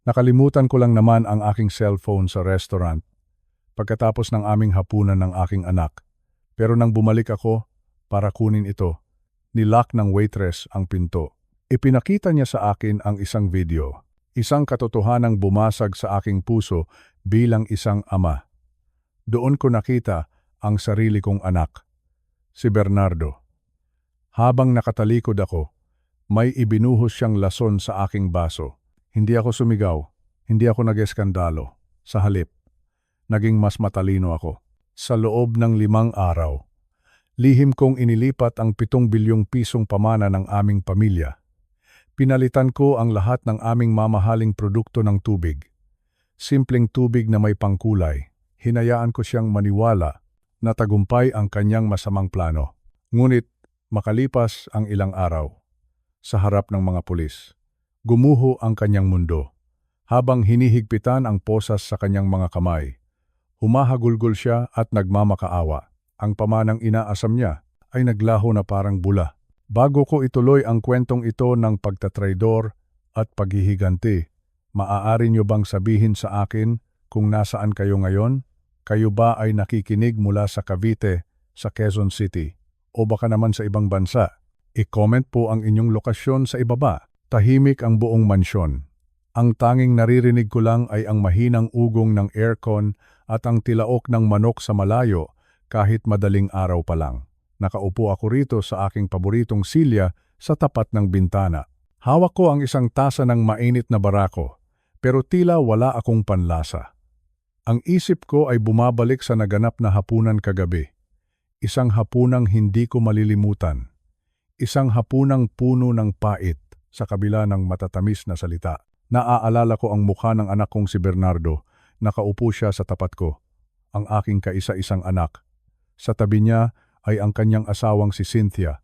Nakalimutan ko lang naman ang aking cellphone sa restaurant pagkatapos ng aming hapunan ng aking anak. Pero nang bumalik ako para kunin ito, nilock ng waitress ang pinto. Ipinakita niya sa akin ang isang video, isang katotohanang bumasag sa aking puso bilang isang ama. Doon ko nakita ang sarili kong anak, si Bernardo. Habang nakatalikod ako, may ibinuhos siyang lason sa aking baso. Hindi ako sumigaw, hindi ako nag-eskandalo. Sa halip, naging mas matalino ako. Sa loob ng 5 araw, lihim kong inilipat ang 7 bilyong pisong pamana ng aming pamilya. Pinalitan ko ang lahat ng aming mamahaling produkto ng tubig. Simpleng tubig na may pangkulay. Hinayaan ko siyang maniwala na tagumpay ang kanyang masamang plano. Ngunit makalipas ang ilang araw, sa harap ng mga pulis, gumuho ang kanyang mundo. Habang hinihigpitan ang posas sa kanyang mga kamay, humahagulgol siya at nagmamakaawa. Ang pamanang inaasam niya ay naglaho na parang bula. Bago ko ituloy ang kwentong ito ng pagtatraidor at paghihiganti, maaari niyo bang sabihin sa akin kung nasaan kayo ngayon? Kayo ba ay nakikinig mula sa Cavite, sa Quezon City, o baka naman sa ibang bansa? I-comment po ang inyong lokasyon sa ibaba. Tahimik ang buong mansyon. Ang tanging naririnig ko lang ay ang mahinang ugong ng aircon at ang tilaok ng manok sa malayo kahit madaling araw pa lang. Nakaupo ako rito sa aking paboritong silya sa tapat ng bintana. Hawak ko ang isang tasa ng mainit na barako, pero tila wala akong panlasa. Ang isip ko ay bumabalik sa naganap na hapunan kagabi. Isang hapunang hindi ko malilimutan. Isang hapunang puno ng pait sa kabila ng matatamis na salita. Naaalala ko ang mukha ng anak kong si Bernardo. Nakaupo siya sa tapat ko, ang aking kaisa-isang anak. Sa tabi niya ay ang kanyang asawang si Cynthia.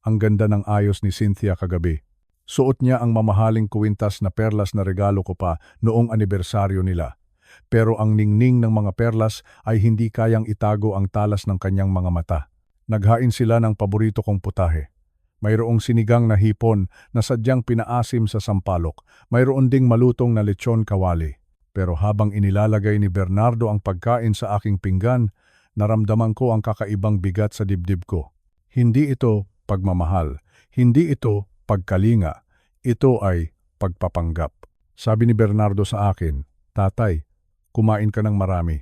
Ang ganda ng ayos ni Cynthia kagabi. Suot niya ang mamahaling kuwintas na perlas na regalo ko pa noong anibersaryo nila. Pero ang ningning ng mga perlas ay hindi kayang itago ang talas ng kanyang mga mata. Naghain sila ng paborito kong putahe. Mayroong sinigang na hipon na sadyang pinaasim sa sampalok. Mayroon ding malutong na lechon kawali. Pero habang inilalagay ni Bernardo ang pagkain sa aking pinggan, naramdaman ko ang kakaibang bigat sa dibdib ko. Hindi ito pagmamahal. Hindi ito pagkalinga. Ito ay pagpapanggap. Sabi ni Bernardo sa akin, "Tatay, kumain ka ng marami.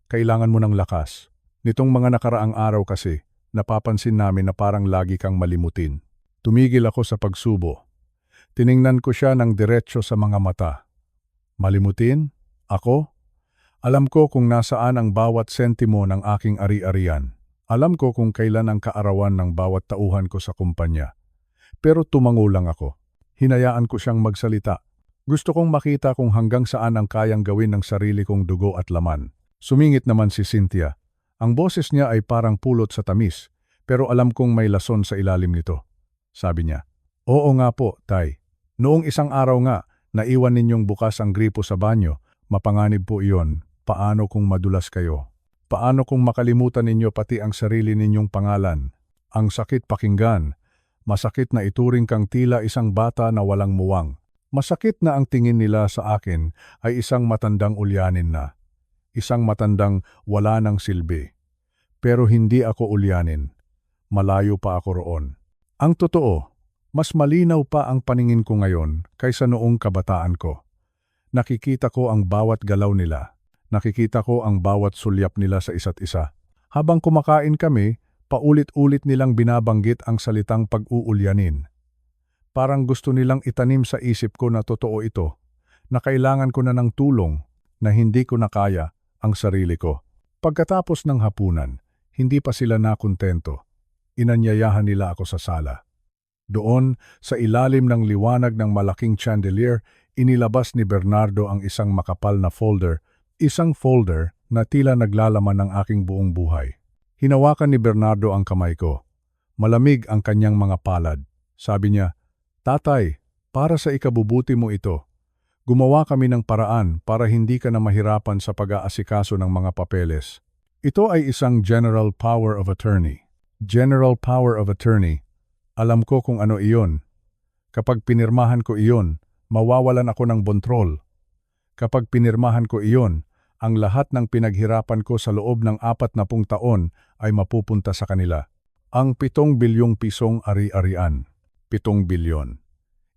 Kailangan mo ng lakas." Nitong mga nakaraang araw kasi, napapansin namin na parang lagi kang malimutin. Tumigil ako sa pagsubo. Tiningnan ko siya ng diretso sa mga mata. Malimutin? Ako? Alam ko kung nasaan ang bawat sentimo ng aking ari-arian. Alam ko kung kailan ang kaarawan ng bawat tauhan ko sa kumpanya. Pero tumango lang ako. Hinayaan ko siyang magsalita. Gusto kong makita kung hanggang saan ang kayang gawin ng sarili kong dugo at laman. Sumingit naman si Cynthia. Ang boses niya ay parang pulot sa tamis, pero alam kong may lason sa ilalim nito. Sabi niya, "Oo nga po, Tay. Noong isang araw nga, naiwan ninyong bukas ang gripo sa banyo. Mapanganib po iyon. Paano kung madulas kayo? Paano kung makalimutan ninyo pati ang sarili ninyong pangalan? Ang sakit pakinggan. Masakit na ituring kang tila isang bata na walang muwang. Masakit na ang tingin nila sa akin ay isang matandang ulyanin na. Isang matandang wala ng silbi. Pero hindi ako ulyanin. Malayo pa ako roon. Ang totoo, mas malinaw pa ang paningin ko ngayon kaysa noong kabataan ko. Nakikita ko ang bawat galaw nila. Nakikita ko ang bawat sulyap nila sa isa't isa. Habang kumakain kami, paulit-ulit nilang binabanggit ang salitang pag-uulyanin. Parang gusto nilang itanim sa isip ko na totoo ito, na kailangan ko na ng tulong, na hindi ko na kaya ang sarili ko. Pagkatapos ng hapunan, hindi pa sila nakontento. Inanyayahan nila ako sa sala. Doon, sa ilalim ng liwanag ng malaking chandelier, inilabas ni Bernardo ang isang makapal na folder, isang folder na tila naglalaman ng aking buong buhay. Hinawakan ni Bernardo ang kamay ko. Malamig ang kanyang mga palad. Sabi niya, "Tatay, para sa ikabubuti mo ito. Gumawa kami ng paraan para hindi ka na mahirapan sa pag-aasikaso ng mga papeles." Ito ay isang General Power of Attorney. General Power of Attorney. Alam ko kung ano iyon. Kapag pinirmahan ko iyon, mawawalan ako ng kontrol. Kapag pinirmahan ko iyon, ang lahat ng pinaghirapan ko sa loob ng 40 taon ay mapupunta sa kanila. Ang 7 bilyong pisong ari-arian. 7 bilyon.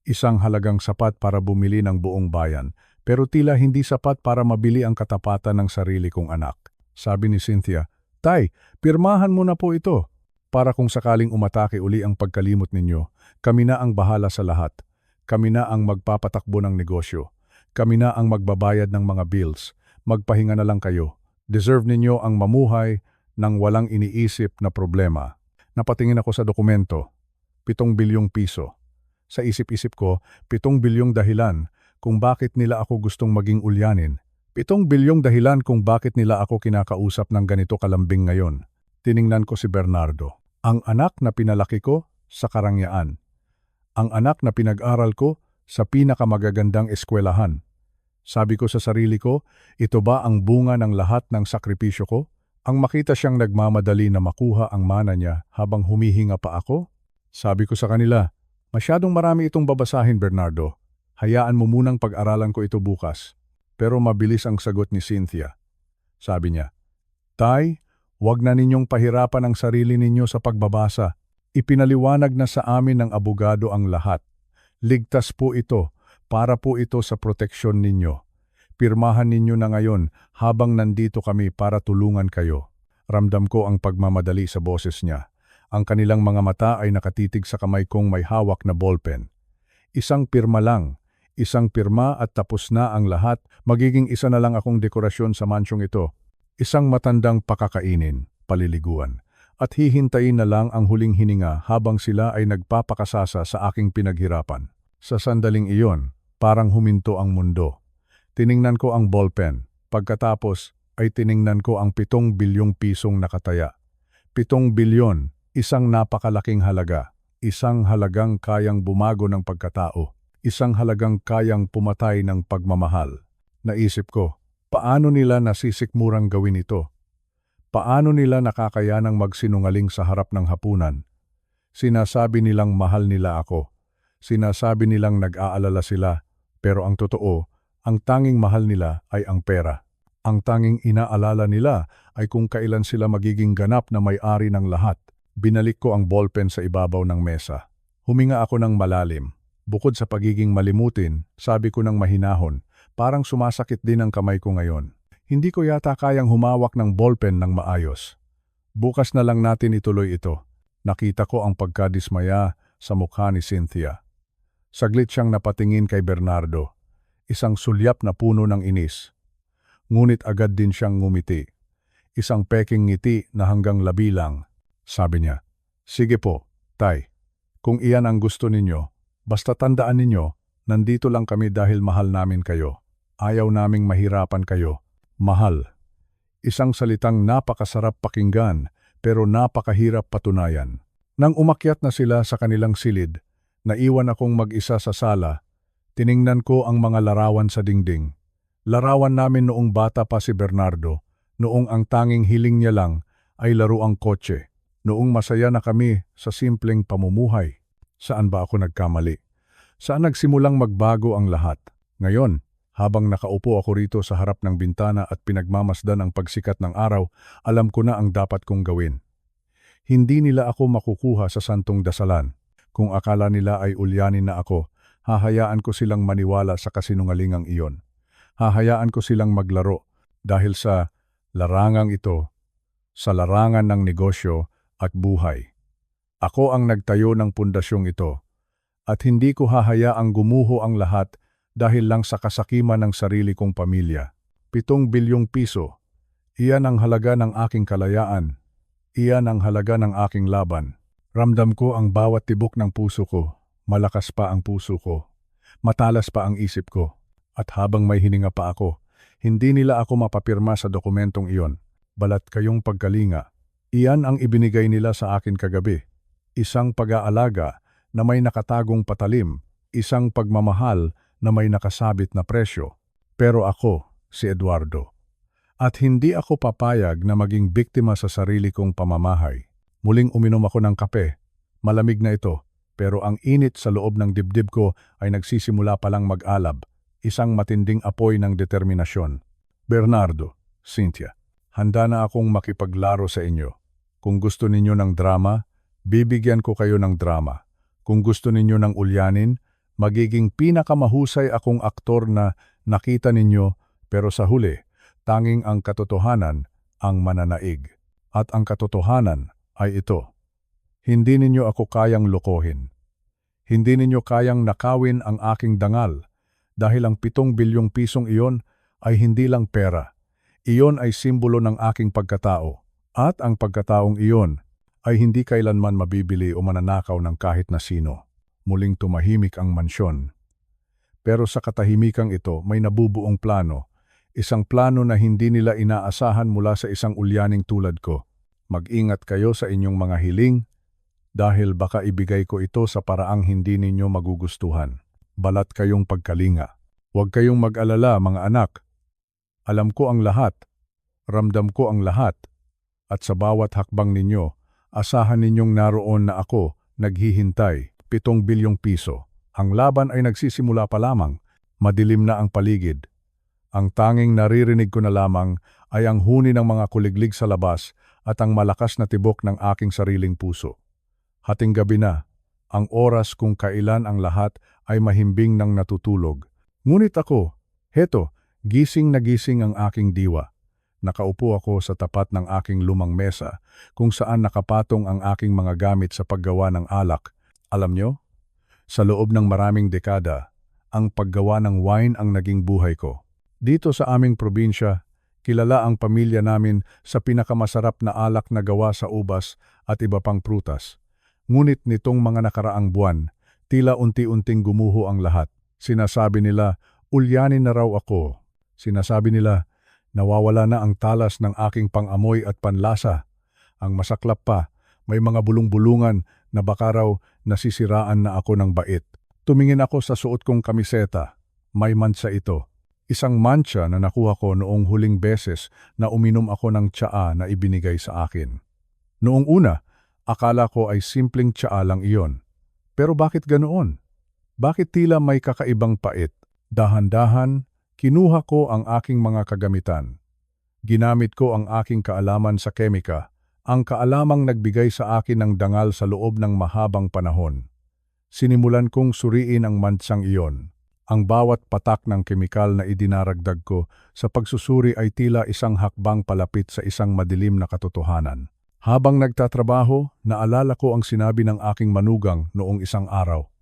Isang halagang sapat para bumili ng buong bayan, pero tila hindi sapat para mabili ang katapatan ng sarili kong anak. Sabi ni Cynthia, "Tay, pirmahan mo na po ito. Para kung sakaling umatake uli ang pagkalimot ninyo, kami na ang bahala sa lahat. Kami na ang magpapatakbo ng negosyo. Kami na ang magbabayad ng mga bills. Magpahinga na lang kayo. Deserve ninyo ang mamuhay ng walang iniisip na problema." Napatingin ako sa dokumento. 7 bilyong piso. Sa isip-isip ko, 7 bilyong dahilan kung bakit nila ako gustong maging ulyanin. 7 bilyong dahilan kung bakit nila ako kinakausap ng ganito kalambing ngayon. Tiningnan ko si Bernardo. Ang anak na pinalaki ko sa karangyaan. Ang anak na pinag-aral ko sa pinakamagagandang eskwelahan. Sabi ko sa sarili ko, ito ba ang bunga ng lahat ng sakripisyo ko? Ang makita siyang nagmamadali na makuha ang mana niya habang humihinga pa ako? Sabi ko sa kanila, masyadong marami itong babasahin, Bernardo. Hayaan mo munang pag-aralan ko ito bukas. Pero mabilis ang sagot ni Cynthia. Sabi niya, "Tay, huwag na ninyong pahirapan ang sarili ninyo sa pagbabasa. Ipinaliwanag na sa amin ng abogado ang lahat. Ligtas po ito, para po ito sa proteksyon ninyo. Pirmahan ninyo na ngayon habang nandito kami para tulungan kayo." Ramdam ko ang pagmamadali sa boses niya. Ang kanilang mga mata ay nakatitig sa kamay kong may hawak na ballpen. Isang pirma lang. Isang pirma at tapos na ang lahat. Magiging isa na lang akong dekorasyon sa mansyong ito. Isang matandang pakakainin, paliliguan. At hihintayin na lang ang huling hininga habang sila ay nagpapakasasa sa aking pinaghirapan. Sa sandaling iyon, parang huminto ang mundo. Tiningnan ko ang ballpen. Pagkatapos ay tiningnan ko ang 7 bilyong pisong nakataya. 7 bilyon, isang napakalaking halaga. Isang halagang kayang bumago ng pagkatao. Isang halagang kayang pumatay ng pagmamahal. Naisip ko, paano nila nasisikmurang gawin ito? Paano nila nakakayanang magsinungaling sa harap ng hapunan? Sinasabi nilang mahal nila ako. Sinasabi nilang nag-aalala sila, pero ang totoo, ang tanging mahal nila ay ang pera. Ang tanging inaalala nila ay kung kailan sila magiging ganap na may-ari ng lahat. Binalik ko ang ballpen sa ibabaw ng mesa. Huminga ako ng malalim. Bukod sa pagiging malimutin, sabi ko ng mahinahon, parang sumasakit din ang kamay ko ngayon. Hindi ko yata kayang humawak ng ballpen ng maayos. Bukas na lang natin ituloy ito. Nakita ko ang pagkadismaya sa mukha ni Cynthia. Saglit siyang napatingin kay Bernardo. Isang sulyap na puno ng inis. Ngunit agad din siyang ngumiti. Isang peking ngiti na hanggang labi lang. Sabi niya, "Sige po, Tay. Kung iyan ang gusto ninyo, basta tandaan ninyo, nandito lang kami dahil mahal namin kayo. Ayaw naming mahirapan kayo. Mahal." Isang salitang napakasarap pakinggan, pero napakahirap patunayan. Nang umakyat na sila sa kanilang silid, naiwan akong mag-isa sa sala. Tiningnan ko ang mga larawan sa dingding. Larawan namin noong bata pa si Bernardo, noong ang tanging hiling niya lang ay laro ang kotse, noong masaya na kami sa simpleng pamumuhay. Saan ba ako nagkamali? Saan nagsimulang magbago ang lahat? Ngayon, habang nakaupo ako rito sa harap ng bintana at pinagmamasdan ang pagsikat ng araw, alam ko na ang dapat kong gawin. Hindi nila ako makukuha sa santong dasalan. Kung akala nila ay ulyanin na ako, hahayaan ko silang maniwala sa kasinungalingang iyon. Hahayaan ko silang maglaro dahil sa larangang ito, sa larangan ng negosyo at buhay. Ako ang nagtayo ng pundasyong ito at hindi ko hahayaang gumuho ang lahat dahil lang sa kasakiman ng sarili kong pamilya. 7 bilyong piso, iyan ang halaga ng aking kalayaan. Iyan ang halaga ng aking laban. Ramdam ko ang bawat tibok ng puso ko. Malakas pa ang puso ko. Matalas pa ang isip ko. At habang may hininga pa ako, hindi nila ako mapapirma sa dokumentong iyon. Balat kayong pagkalinga. Iyan ang ibinigay nila sa akin kagabi. Isang pag-aalaga na may nakatagong patalim. Isang pagmamahal na may nakasabit na presyo. Pero ako, si Eduardo. At hindi ako papayag na maging biktima sa sarili kong pamamahay. Muling uminom ako ng kape. Malamig na ito, pero ang init sa loob ng dibdib ko ay nagsisimula palang mag-alab. isang matinding apoy ng determinasyon. Bernardo, Cynthia, handa na akong makipaglaro sa inyo. Kung gusto ninyo ng drama, bibigyan ko kayo ng drama. Kung gusto ninyo ng ulyanin, magiging pinakamahusay akong aktor na nakita ninyo, pero sa huli, tanging ang katotohanan ang mananaig. At ang katotohanan ay ito. Hindi ninyo ako kayang lokohin. Hindi ninyo kayang nakawin ang aking dangal dahil ang 7 bilyong pisong iyon ay hindi lang pera. Iyon ay simbolo ng aking pagkatao. At ang pagkataong iyon ay hindi kailanman mabibili o mananakaw ng kahit na sino. Muling tumahimik ang mansyon. Pero sa katahimikang ito may nabubuong plano. Isang plano na hindi nila inaasahan mula sa isang ulyaning tulad ko. Mag-ingat kayo sa inyong mga hiling dahil baka ibigay ko ito sa paraang hindi ninyo magugustuhan. Balat kayong pagkalinga. Huwag kayong mag-alala, mga anak. Alam ko ang lahat. Ramdam ko ang lahat. At sa bawat hakbang ninyo, asahan ninyong naroon na ako, naghihintay, 7 bilyong piso. Ang laban ay nagsisimula pa lamang. Madilim na ang paligid. Ang tanging naririnig ko na lamang ay ang huni ng mga kuliglig sa labas at ang malakas na tibok ng aking sariling puso. Hating gabi na, ang oras kung kailan ang lahat ay mahimbing ng natutulog. Ngunit ako, heto, gising na gising ang aking diwa. Nakaupo ako sa tapat ng aking lumang mesa kung saan nakapatong ang aking mga gamit sa paggawa ng alak. Alam nyo, sa loob ng maraming dekada, ang paggawa ng wine ang naging buhay ko. Dito sa aming probinsya, kilala ang pamilya namin sa pinakamasarap na alak na gawa sa ubas at iba pang prutas. Ngunit nitong mga nakaraang buwan, tila unti-unting gumuho ang lahat. Sinasabi nila, ulyanin na raw ako. Sinasabi nila, nawawala na ang talas ng aking pang-amoy at panlasa. Ang masaklap pa, may mga bulong-bulungan na baka raw nasisiraan na ako ng bait. Tumingin ako sa suot kong kamiseta. May mansa ito. Isang mancha na nakuha ko noong huling beses na uminom ako ng tsaa na ibinigay sa akin. Noong una, akala ko ay simpleng tsaa lang iyon. Pero bakit ganoon? Bakit tila may kakaibang pait? Dahan-dahan, kinuha ko ang aking mga kagamitan. Ginamit ko ang aking kaalaman sa kemika, ang kaalamang nagbigay sa akin ng dangal sa loob ng mahabang panahon. Sinimulan kong suriin ang mansang iyon. Ang bawat patak ng kemikal na idinaragdag ko sa pagsusuri ay tila isang hakbang palapit sa isang madilim na katotohanan. Habang nagtatrabaho, naalala ko ang sinabi ng aking manugang noong isang araw.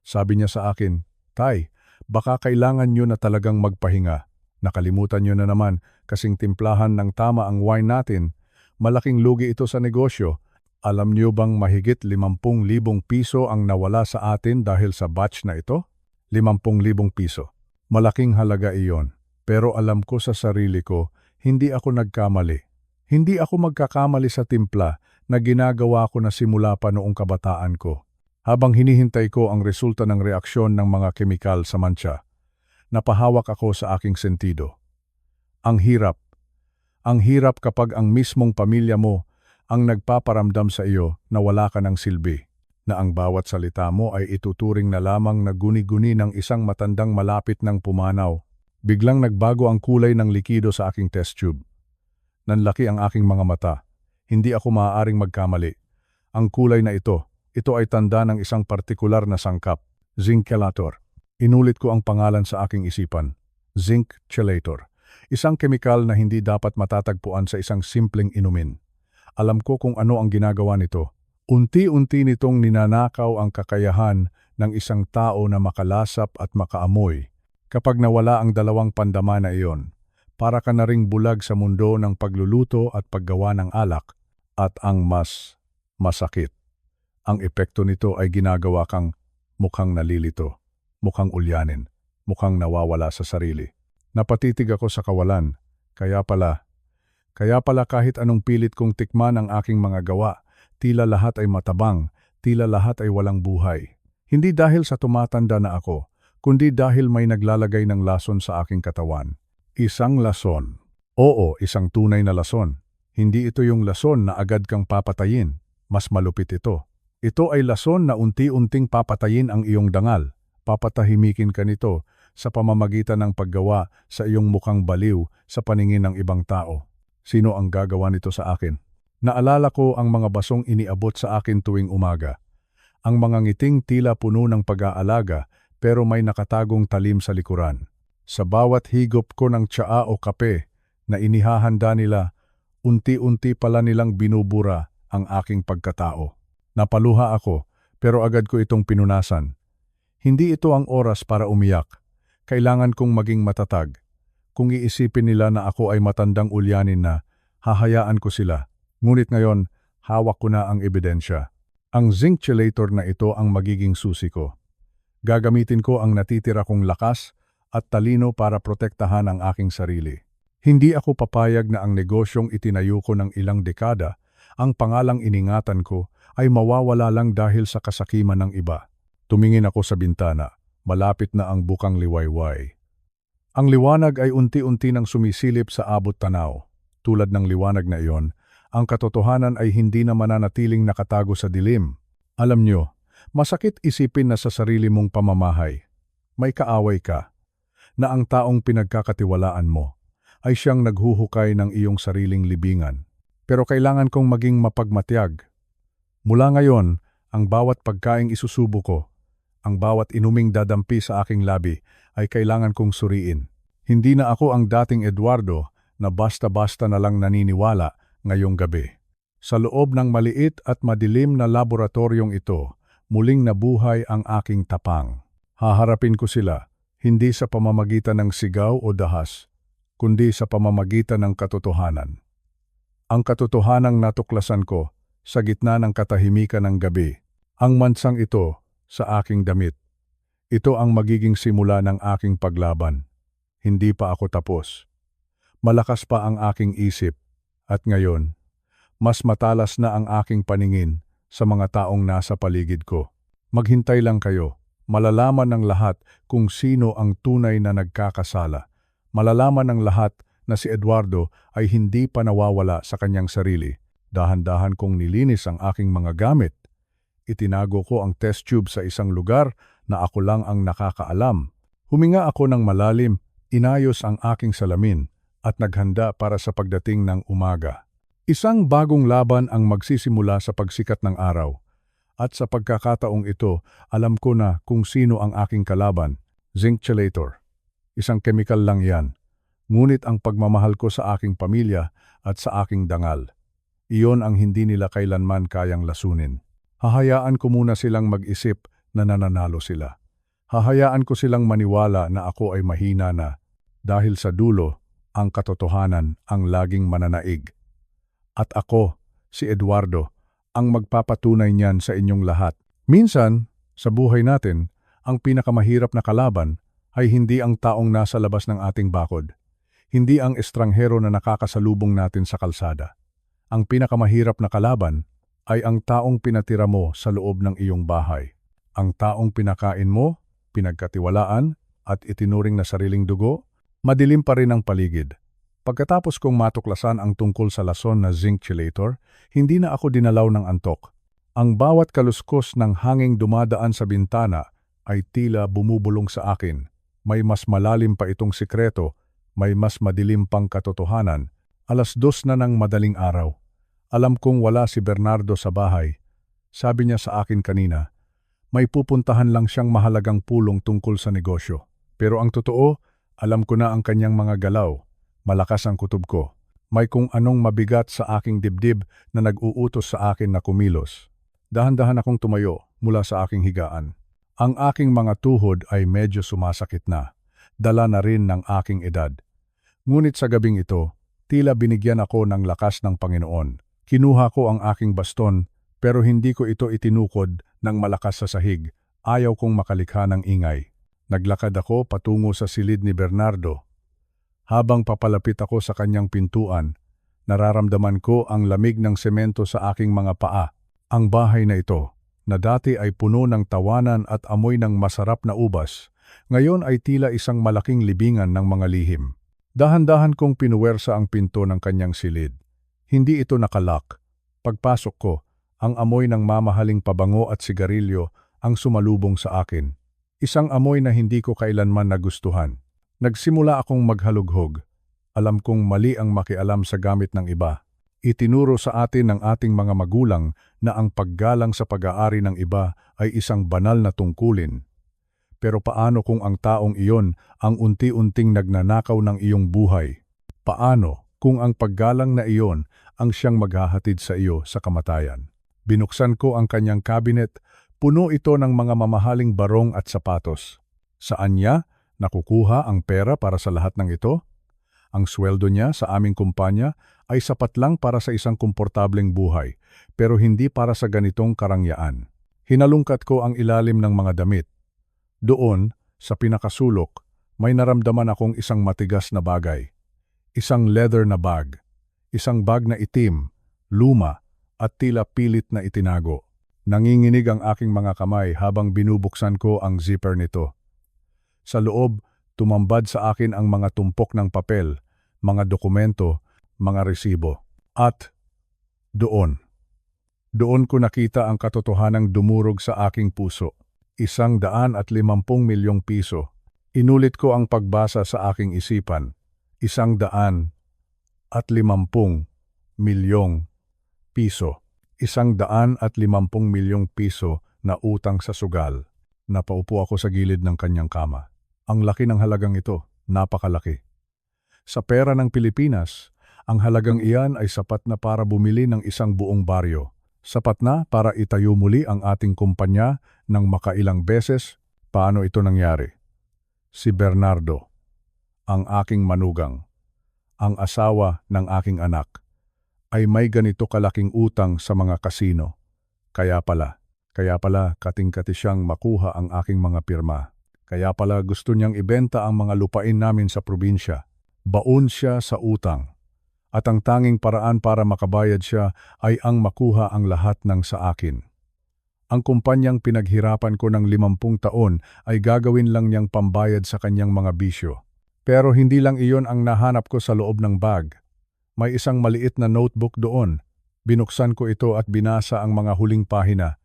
Sabi niya sa akin, "Tay, baka kailangan nyo na talagang magpahinga. Nakalimutan nyo na naman kasing timplahan ng tama ang wine natin. Malaking lugi ito sa negosyo. Alam nyo bang mahigit 50,000 piso ang nawala sa atin dahil sa batch na ito? 50,000 piso. Malaking halaga iyon. Pero alam ko sa sarili ko, hindi ako nagkamali. Hindi ako magkakamali sa timpla na ginagawa ko na simula pa noong kabataan ko. Habang hinihintay ko ang resulta ng reaksyon ng mga kemikal sa mancha, napahawak ako sa aking sentido. Ang hirap. Ang hirap kapag ang mismong pamilya mo ang nagpaparamdam sa iyo na wala ka ng silbi. Na ang bawat salita mo ay ituturing na lamang na guni-guni ng isang matandang malapit ng pumanaw. Biglang nagbago ang kulay ng likido sa aking test tube. Nanlaki ang aking mga mata. Hindi ako maaaring magkamali. Ang kulay na ito ay tanda ng isang partikular na sangkap, zinc chelator. Inulit ko ang pangalan sa aking isipan, zinc chelator. Isang kemikal na hindi dapat matatagpuan sa isang simpleng inumin. Alam ko kung ano ang ginagawa nito. Unti-unti nitong ninanakaw ang kakayahan ng isang tao na makalasap at makaamoy. Kapag nawala ang dalawang pandama na iyon, para ka na ring bulag sa mundo ng pagluluto at paggawa ng alak. At ang mas masakit, ang epekto nito ay ginagawa kang mukhang nalilito, mukhang ulyanin, mukhang nawawala sa sarili. Napatitig ako sa kawalan, kaya pala kahit anong pilit kong tikman ang aking mga gawa, tila lahat ay matabang, tila lahat ay walang buhay. Hindi dahil sa tumatanda na ako, kundi dahil may naglalagay ng lason sa aking katawan. Isang lason. Oo, isang tunay na lason. Hindi ito yung lason na agad kang papatayin. Mas malupit ito. Ito ay lason na unti-unting papatayin ang iyong dangal. Papatahimikin ka nito sa pamamagitan ng paggawa sa iyong mukhang baliw sa paningin ng ibang tao. Sino ang gagawa nito sa akin? Naalala ko ang mga basong iniabot sa akin tuwing umaga. Ang mga ngiting tila puno ng pag-aalaga pero may nakatagong talim sa likuran. Sa bawat higop ko ng tsaa o kape na inihahanda nila, unti-unti pala nilang binubura ang aking pagkatao. Napaluha ako, pero agad ko itong pinunasan. Hindi ito ang oras para umiyak. Kailangan kong maging matatag. Kung iisipin nila na ako ay matandang ulyanin na, hahayaan ko sila. Ngunit ngayon, hawak ko na ang ebidensya. Ang zinc chelator na ito ang magiging susi ko. Gagamitin ko ang natitira kong lakas at talino para protektahan ang aking sarili. Hindi ako papayag na ang negosyong itinayo ko ng ilang dekada, ang pangalang iningatan ko, ay mawawala lang dahil sa kasakiman ng iba. Tumingin ako sa bintana, malapit na ang bukang liwayway. Ang liwanag ay unti-unti nang sumisilip sa abot tanaw. Tulad ng liwanag na iyon, ang katotohanan ay hindi na mananatiling nakatago sa dilim. Alam nyo, masakit isipin na sa sarili mong pamamahay, may kaaway ka, na ang taong pinagkakatiwalaan mo ay siyang naghuhukay ng iyong sariling libingan. Pero kailangan kong maging mapagmatyag. Mula ngayon, ang bawat pagkaing isusubo ko, ang bawat inuming dadampi sa aking labi ay kailangan kong suriin. Hindi na ako ang dating Eduardo na basta-basta na lang naniniwala ngayong gabi. Sa loob ng maliit at madilim na laboratoryong ito, muling nabuhay ang aking tapang. Haharapin ko sila, hindi sa pamamagitan ng sigaw o dahas, kundi sa pamamagitan ng katotohanan. Ang katotohanang natuklasan ko sa gitna ng katahimikan ng gabi, ang mansang ito sa aking damit. Ito ang magiging simula ng aking paglaban. Hindi pa ako tapos. Malakas pa ang aking isip, at ngayon, mas matalas na ang aking paningin sa mga taong nasa paligid ko. Maghintay lang kayo. Malalaman ng lahat kung sino ang tunay na nagkakasala. Malalaman ng lahat na si Eduardo ay hindi pa nawawala sa kanyang sarili. Dahan-dahan kong nilinis ang aking mga gamit. Itinago ko ang test tube sa isang lugar na ako lang ang nakakaalam. Huminga ako ng malalim, inayos ang aking salamin, at naghanda para sa pagdating ng umaga. Isang bagong laban ang magsisimula sa pagsikat ng araw. At sa pagkakataong ito, alam ko na kung sino ang aking kalaban, zinc chelator. Isang kemikal lang yan. Ngunit ang pagmamahal ko sa aking pamilya at sa aking dangal, iyon ang hindi nila kailanman kayang lasunin. Hahayaan ko muna silang mag-isip na nananalo sila. Hahayaan ko silang maniwala na ako ay mahina na, dahil sa dulo, ang katotohanan ang laging mananaig. At ako, si Eduardo, ang magpapatunay niyan sa inyong lahat. Minsan, sa buhay natin, ang pinakamahirap na kalaban ay hindi ang taong nasa labas ng ating bakod. Hindi ang estranghero na nakakasalubong natin sa kalsada. Ang pinakamahirap na kalaban ay ang taong pinatira mo sa loob ng iyong bahay. Ang taong pinakain mo, pinagkatiwalaan, at itinuring na sariling dugo, madilim pa rin ang paligid. Pagkatapos kong matuklasan ang tungkol sa lason na zinc chelator, hindi na ako dinalaw ng antok. Ang bawat kaluskos ng hanging dumadaan sa bintana ay tila bumubulong sa akin. May mas malalim pa itong sikreto, may mas madilim pang katotohanan. 2:00 na ng madaling araw. Alam kong wala si Bernardo sa bahay. Sabi niya sa akin kanina, may pupuntahan lang siyang mahalagang pulong tungkol sa negosyo. Pero ang totoo, alam ko na ang kanyang mga galaw. Malakas ang kutob ko. May kung anong mabigat sa aking dibdib na nag-uutos sa akin na kumilos. Dahan-dahan akong tumayo mula sa aking higaan. Ang aking mga tuhod ay medyo sumasakit na. Dala na rin ng aking edad. Ngunit sa gabing ito, tila binigyan ako ng lakas ng Panginoon. Kinuha ko ang aking baston, pero hindi ko ito itinukod ng malakas sa sahig. Ayaw kong makalikha ng ingay. Naglakad ako patungo sa silid ni Bernardo. Habang papalapit ako sa kanyang pintuan, nararamdaman ko ang lamig ng semento sa aking mga paa. Ang bahay na ito, na dati ay puno ng tawanan at amoy ng masarap na ubas, ngayon ay tila isang malaking libingan ng mga lihim. Dahan-dahan kong pinuwersa ang pinto ng kanyang silid. Hindi ito nakalock. Pagpasok ko, ang amoy ng mamahaling pabango at sigarilyo ang sumalubong sa akin. Isang amoy na hindi ko kailanman nagustuhan. Nagsimula akong maghalughog. Alam kong mali ang makialam sa gamit ng iba. Itinuro sa atin ng ating mga magulang na ang paggalang sa pag-aari ng iba ay isang banal na tungkulin. Pero paano kung ang taong iyon ang unti-unting nagnanakaw ng iyong buhay? Paano kung ang paggalang na iyon ang siyang maghahatid sa iyo sa kamatayan? Binuksan ko ang kanyang kabinet, puno ito ng mga mamahaling barong at sapatos. Saan niya nakukuha ang pera para sa lahat ng ito? Ang sweldo niya sa aming kumpanya ay sapat lang para sa isang komportableng buhay, pero hindi para sa ganitong karangyaan. Hinalungkat ko ang ilalim ng mga damit. Doon, sa pinakasulok, may naramdaman akong isang matigas na bagay. Isang leather na bag. Isang bag na itim, luma, at tila pilit na itinago. Nanginginig ang aking mga kamay habang binubuksan ko ang zipper nito. Sa loob, tumambad sa akin ang mga tumpok ng papel, mga dokumento, mga resibo. At doon ko nakita ang katotohanang dumurog sa aking puso. 150 milyong piso. Inulit ko ang pagbasa sa aking isipan. 150 milyong piso. 150 milyong piso na utang sa sugal. Napaupo ako sa gilid ng kanyang kama. Ang laki ng halagang ito, napakalaki. Sa pera ng Pilipinas, ang halagang iyan ay sapat na para bumili ng isang buong baryo. Sapat na para itayo muli ang ating kumpanya ng makailang beses. Paano ito nangyari? Si Bernardo, ang aking manugang, ang asawa ng aking anak, ay may ganito kalaking utang sa mga kasino. Kaya pala kating-kati siyang makuha ang aking mga pirma. Kaya pala gusto niyang ibenta ang mga lupain namin sa probinsya. Baon siya sa utang. At ang tanging paraan para makabayad siya ay ang makuha ang lahat ng sa akin. Ang kumpanyang pinaghirapan ko ng 50 taon ay gagawin lang niyang pambayad sa kanyang mga bisyo. Pero hindi lang iyon ang nahanap ko sa loob ng bag. May isang maliit na notebook doon. Binuksan ko ito at binasa ang mga huling pahina.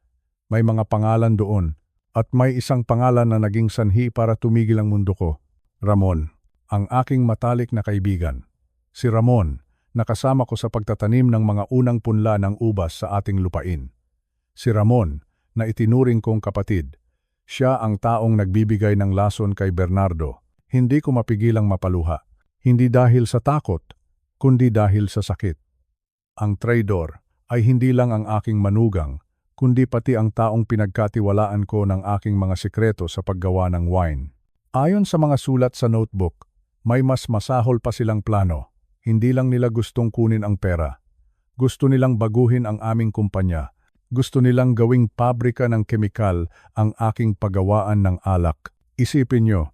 May mga pangalan doon. At may isang pangalan na naging sanhi para tumigil ang mundo ko. Ramon, ang aking matalik na kaibigan. Si Ramon, nakasama ko sa pagtatanim ng mga unang punla ng ubas sa ating lupain. Si Ramon, na itinuring kong kapatid. Siya ang taong nagbibigay ng lason kay Bernardo. Hindi ko mapigilang mapaluha. Hindi dahil sa takot, kundi dahil sa sakit. Ang traidor ay hindi lang ang aking manugang, kundi pati ang taong pinagkatiwalaan ko ng aking mga sikreto sa paggawa ng wine. Ayon sa mga sulat sa notebook, may mas masahol pa silang plano. Hindi lang nila gustong kunin ang pera. Gusto nilang baguhin ang aming kumpanya. Gusto nilang gawing pabrika ng kemikal ang aking paggawaan ng alak. Isipin nyo,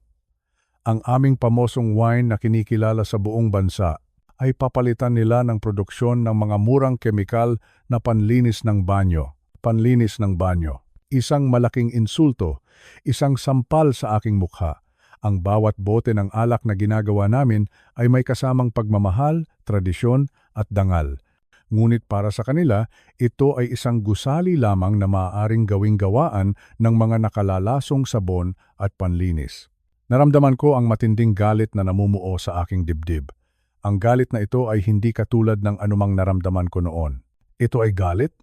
ang aming pamosong wine na kinikilala sa buong bansa ay papalitan nila ng produksyon ng mga murang kemikal na panlinis ng banyo. Panlinis ng banyo. Isang malaking insulto, isang sampal sa aking mukha. Ang bawat bote ng alak na ginagawa namin ay may kasamang pagmamahal, tradisyon at dangal. Ngunit para sa kanila, ito ay isang gusali lamang na maaaring gawing gawaan ng mga nakalalasong sabon at panlinis. Naramdaman ko ang matinding galit na namumuo sa aking dibdib. Ang galit na ito ay hindi katulad ng anumang naramdaman ko noon. Ito ay galit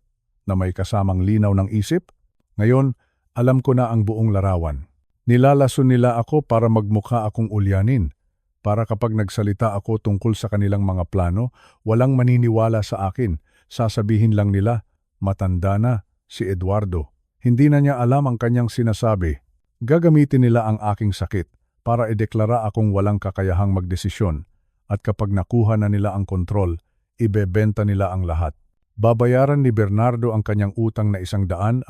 na may kasamang linaw ng isip. Ngayon, alam ko na ang buong larawan. Nilalason nila ako para magmukha akong ulyanin. Para kapag nagsalita ako tungkol sa kanilang mga plano, walang maniniwala sa akin. Sasabihin lang nila, matanda na si Eduardo. Hindi na niya alam ang kanyang sinasabi. Gagamitin nila ang aking sakit para ideklara akong walang kakayahang magdesisyon. At kapag nakuha na nila ang kontrol, ibebenta nila ang lahat. Babayaran ni Bernardo ang kanyang utang na 150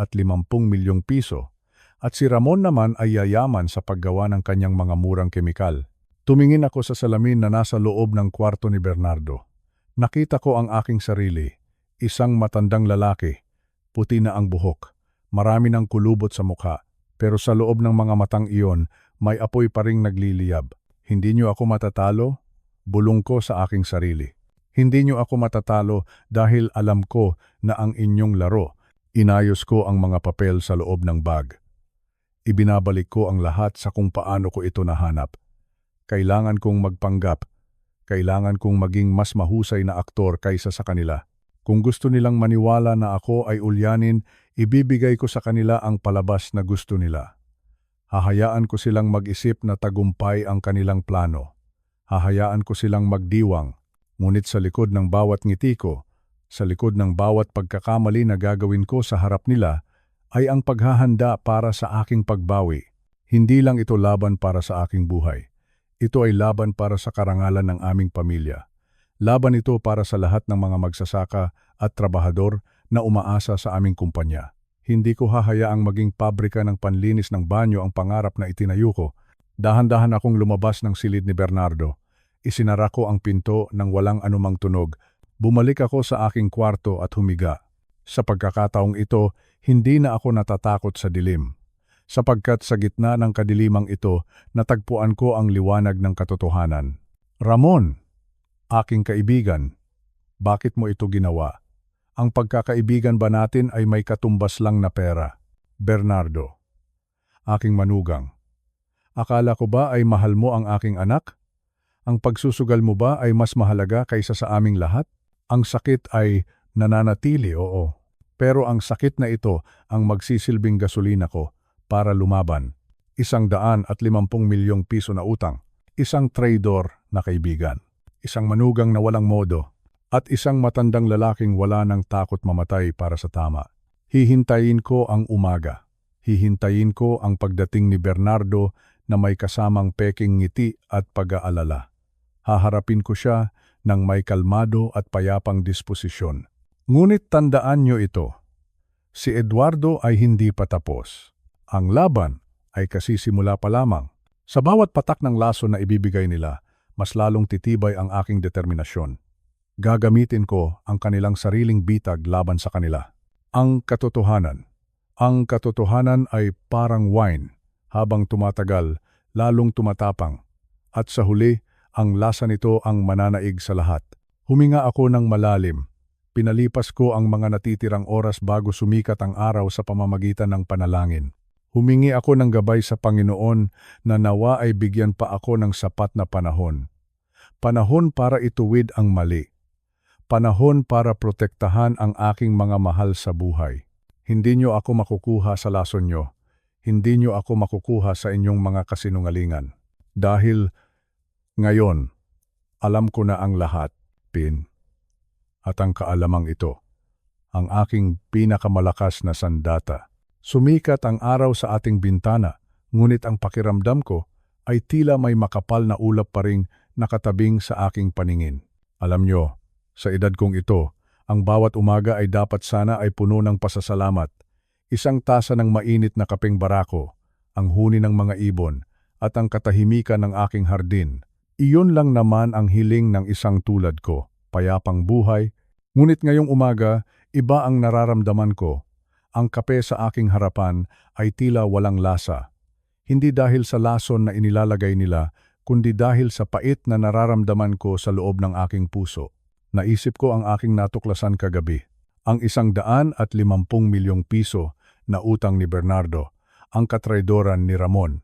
milyong piso. At si Ramon naman ay yayaman sa paggawa ng kanyang mga murang kemikal. Tumingin ako sa salamin na nasa loob ng kwarto ni Bernardo. Nakita ko ang aking sarili, isang matandang lalaki, puti na ang buhok, marami ng kulubot sa mukha, pero sa loob ng mga matang iyon, may apoy pa ring nagliliyab. Hindi niyo ako matatalo? Bulong ko sa aking sarili. Hindi niyo ako matatalo dahil alam ko na ang inyong laro. Inayos ko ang mga papel sa loob ng bag. Ibinabalik ko ang lahat sa kung paano ko ito nahanap. Kailangan kong magpanggap. Kailangan kong maging mas mahusay na aktor kaysa sa kanila. Kung gusto nilang maniwala na ako ay ulyanin, ibibigay ko sa kanila ang palabas na gusto nila. Hahayaan ko silang mag-isip na tagumpay ang kanilang plano. Hahayaan ko silang magdiwang. Ngunit sa likod ng bawat ngiti ko, sa likod ng bawat pagkakamali na gagawin ko sa harap nila, ay ang paghahanda para sa aking pagbawi. Hindi lang ito laban para sa aking buhay. Ito ay laban para sa karangalan ng aming pamilya. Laban ito para sa lahat ng mga magsasaka at trabahador na umaasa sa aming kumpanya. Hindi ko hahayaang maging pabrika ng panlinis ng banyo ang pangarap na itinayo ko. Dahan-dahan akong lumabas ng silid ni Bernardo. Isinara ko ang pinto ng walang anumang tunog. Bumalik ako sa aking kwarto at humiga. Sa pagkakataong ito, hindi na ako natatakot sa dilim. Sapagkat sa gitna ng kadilimang ito, natagpuan ko ang liwanag ng katotohanan. Ramon, aking kaibigan, bakit mo ito ginawa? Ang pagkakaibigan ba natin ay may katumbas lang na pera? Bernardo, aking manugang, akala ko ba ay mahal mo ang aking anak? Ang pagsusugal mo ba ay mas mahalaga kaysa sa aming lahat? Ang sakit ay nananatili, oo. Pero ang sakit na ito ang magsisilbing gasolina ko para lumaban. 150 milyong piso na utang, isang traidor na kaibigan, isang manugang na walang modo, at isang matandang lalaking wala ng takot mamatay para sa tama. Hihintayin ko ang umaga. Hihintayin ko ang pagdating ni Bernardo na may kasamang peking ngiti at pag-aalala. Haharapin ko siya ng may kalmado at payapang disposisyon. Ngunit tandaan niyo ito, si Eduardo ay hindi pa tapos. Ang laban ay kasisimula pa lamang. Sa bawat patak ng laso na ibibigay nila, mas lalong titibay ang aking determinasyon. Gagamitin ko ang kanilang sariling bitag laban sa kanila. Ang katotohanan. Ang katotohanan ay parang wine. Habang tumatagal, lalong tumatapang. At sa huli, ang lasa nito ang mananaig sa lahat. Huminga ako ng malalim. Pinalipas ko ang mga natitirang oras bago sumikat ang araw sa pamamagitan ng panalangin. Humingi ako ng gabay sa Panginoon na nawa ay bigyan pa ako ng sapat na panahon. Panahon para ituwid ang mali. Panahon para protektahan ang aking mga mahal sa buhay. Hindi niyo ako makukuha sa lason niyo. Hindi niyo ako makukuha sa inyong mga kasinungalingan. Dahil ngayon, alam ko na ang lahat, Pin. At ang kaalamang ito, ang aking pinakamalakas na sandata. Sumikat ang araw sa ating bintana, ngunit ang pakiramdam ko ay tila may makapal na ulap pa ring nakatabing sa aking paningin. Alam nyo, sa edad kong ito, ang bawat umaga ay dapat sana ay puno ng pasasalamat. Isang tasa ng mainit na kapeng barako, ang huni ng mga ibon, at ang katahimikan ng aking hardin. Iyon lang naman ang hiling ng isang tulad ko, payapang buhay. Ngunit ngayong umaga, iba ang nararamdaman ko. Ang kape sa aking harapan ay tila walang lasa. Hindi dahil sa lason na inilalagay nila, kundi dahil sa pait na nararamdaman ko sa loob ng aking puso. Naisip ko ang aking natuklasan kagabi. Ang 150 milyong piso na utang ni Bernardo, ang katraidoran ni Ramon.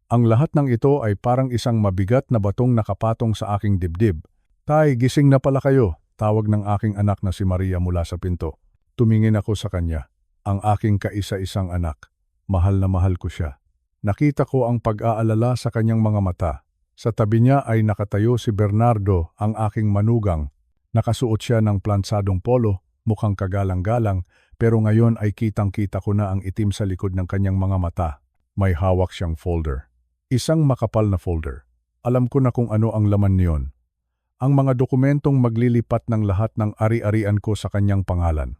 Ang lahat ng ito ay parang isang mabigat na batong nakapatong sa aking dibdib. Tay, gising na pala kayo, tawag ng aking anak na si Maria mula sa pinto. Tumingin ako sa kanya. Ang aking kaisa-isang anak. Mahal na mahal ko siya. Nakita ko ang pag-aalala sa kanyang mga mata. Sa tabi niya ay nakatayo si Bernardo, ang aking manugang. Nakasuot siya ng plansadong polo, mukhang kagalang-galang, pero ngayon ay kitang-kita ko na ang itim sa likod ng kanyang mga mata. May hawak siyang folder. Isang makapal na folder. Alam ko na kung ano ang laman niyon. Ang mga dokumentong maglilipat ng lahat ng ari-arian ko sa kanyang pangalan.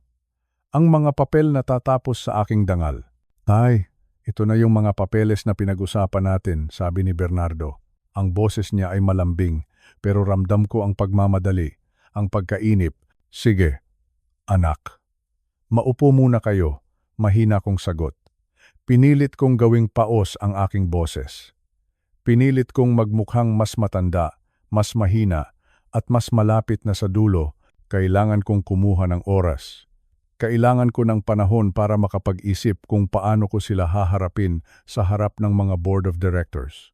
Ang mga papel na tatapos sa aking dangal. Tay, ito na yung mga papeles na pinag-usapan natin, sabi ni Bernardo. Ang boses niya ay malambing, pero ramdam ko ang pagmamadali, ang pagkainip. Sige, anak. Maupo muna kayo, mahina kong sagot. Pinilit kong gawing paos ang aking boses. Pinilit kong magmukhang mas matanda, mas mahina, at mas malapit na sa dulo. Kailangan kong kumuha ng oras. Kailangan ko ng panahon para makapag-isip kung paano ko sila haharapin sa harap ng mga board of directors.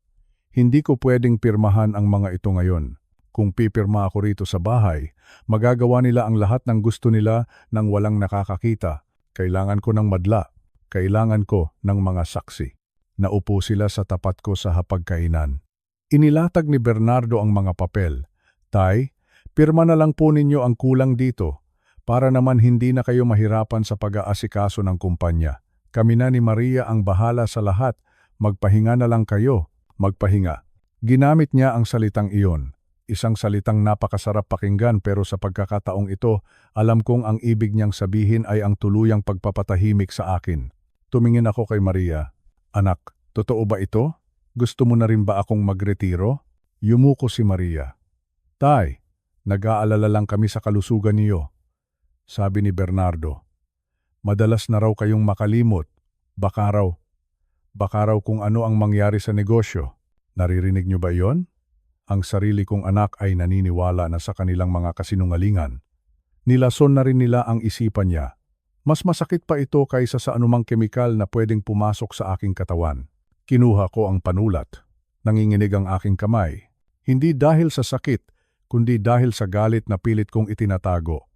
Hindi ko pwedeng pirmahan ang mga ito ngayon. Kung pipirma ako rito sa bahay, magagawa nila ang lahat ng gusto nila nang walang nakakakita. Kailangan ko ng madla. Kailangan ko ng mga saksi. Naupo sila sa tapat ko sa hapagkainan. Inilatag ni Bernardo ang mga papel. Tay, pirma na lang po ninyo ang kulang dito para naman hindi na kayo mahirapan sa pag-aasikaso ng kumpanya. Kami na ni Maria ang bahala sa lahat. Magpahinga na lang kayo. Magpahinga. Ginamit niya ang salitang iyon. Isang salitang napakasarap pakinggan pero sa pagkakataong ito, alam kong ang ibig niyang sabihin ay ang tuluyang pagpapatahimik sa akin. Tumingin ako kay Maria. Anak, totoo ba ito? Gusto mo na rin ba akong magretiro? Yumuko si Maria. Tay, nag-aalala lang kami sa kalusugan niyo. Sabi ni Bernardo. Madalas na raw kayong makalimot. Baka raw kung ano ang mangyari sa negosyo. Naririnig niyo ba yon? Ang sarili kong anak ay naniniwala na sa kanilang mga kasinungalingan. Nilason na rin nila ang isipan niya. Mas masakit pa ito kaysa sa anumang kemikal na pwedeng pumasok sa aking katawan. Kinuha ko ang panulat. Nanginginig ang aking kamay. Hindi dahil sa sakit, kundi dahil sa galit na pilit kong itinatago.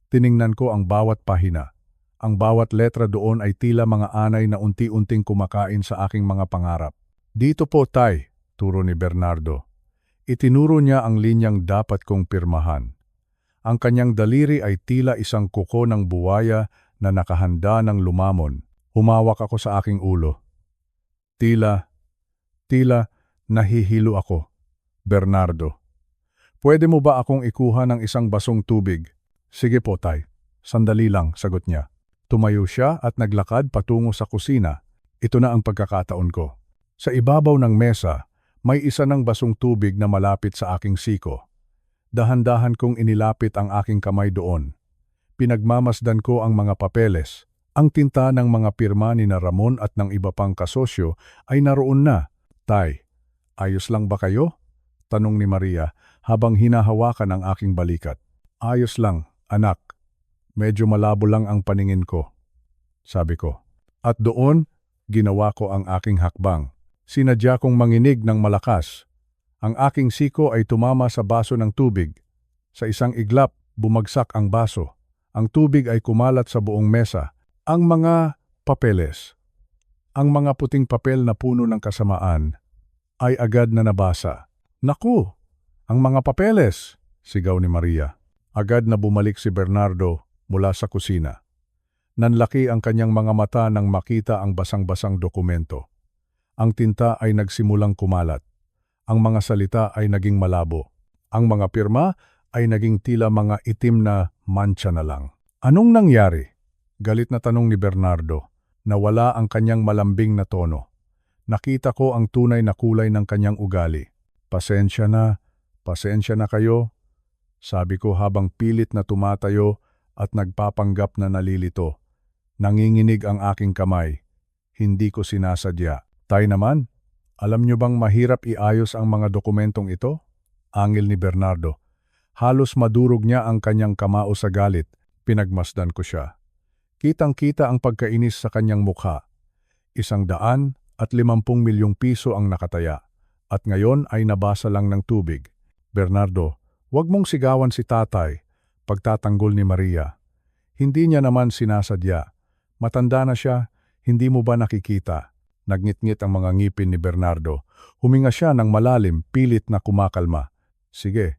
Tiningnan ko ang bawat pahina. Ang bawat letra doon ay tila mga anay na unti-unting kumakain sa aking mga pangarap. Dito po, Tay, turo ni Bernardo. Itinuro niya ang linyang dapat kong pirmahan. Ang kanyang daliri ay tila isang kuko ng buwaya na nakahanda ng lumamon. Humawak ako sa aking ulo. Tila nahihilo ako. Bernardo, pwede mo ba akong ikuha ng isang basong tubig? Sige po, Tay. Sandali lang, sagot niya. Tumayo siya at naglakad patungo sa kusina. Ito na ang pagkakataon ko. Sa ibabaw ng mesa, may isa ng basong tubig na malapit sa aking siko. Dahan-dahan kong inilapit ang aking kamay doon. Pinagmamasdan ko ang mga papeles. Ang tinta ng mga pirma ni na Ramon at ng iba pang kasosyo ay naroon na. Tay, ayos lang ba kayo? Tanong ni Maria habang hinahawakan ang aking balikat. Ayos lang, anak. Medyo malabo lang ang paningin ko, sabi ko. At doon, ginawa ko ang aking hakbang. Sinadya kong manginig ng malakas. Ang aking siko ay tumama sa baso ng tubig. Sa isang iglap, bumagsak ang baso. Ang tubig ay kumalat sa buong mesa. Ang mga papeles, ang mga puting papel na puno ng kasamaan, ay agad na nabasa. Naku! Ang mga papeles! Sigaw ni Maria. Agad na bumalik si Bernardo mula sa kusina. Nanlaki ang kanyang mga mata nang makita ang basang-basang dokumento. Ang tinta ay nagsimulang kumalat. Ang mga salita ay naging malabo. Ang mga pirma ay naging tila mga itim na mancha na lang. Anong nangyari? Galit na tanong ni Bernardo. Nawala ang kanyang malambing na tono. Nakita ko ang tunay na kulay ng kanyang ugali. Pasensya na kayo, sabi ko habang pilit na tumatayo at nagpapanggap na nalilito. Nanginginig ang aking kamay. Hindi ko sinasadya. Tay naman, alam niyo bang mahirap iayos ang mga dokumentong ito? Angil ni Bernardo. Halos madurog niya ang kanyang kamao sa galit. Pinagmasdan ko siya. Kitang-kita ang pagkainis sa kanyang mukha. 150 milyong piso ang nakataya. At ngayon ay nabasa lang ng tubig. Bernardo, huwag mong sigawan si tatay, pagtatanggol ni Maria. Hindi niya naman sinasadya. Matanda na siya, hindi mo ba nakikita? Nagngit-ngit ang mga ngipin ni Bernardo. Huminga siya ng malalim, pilit na kumakalma. Sige,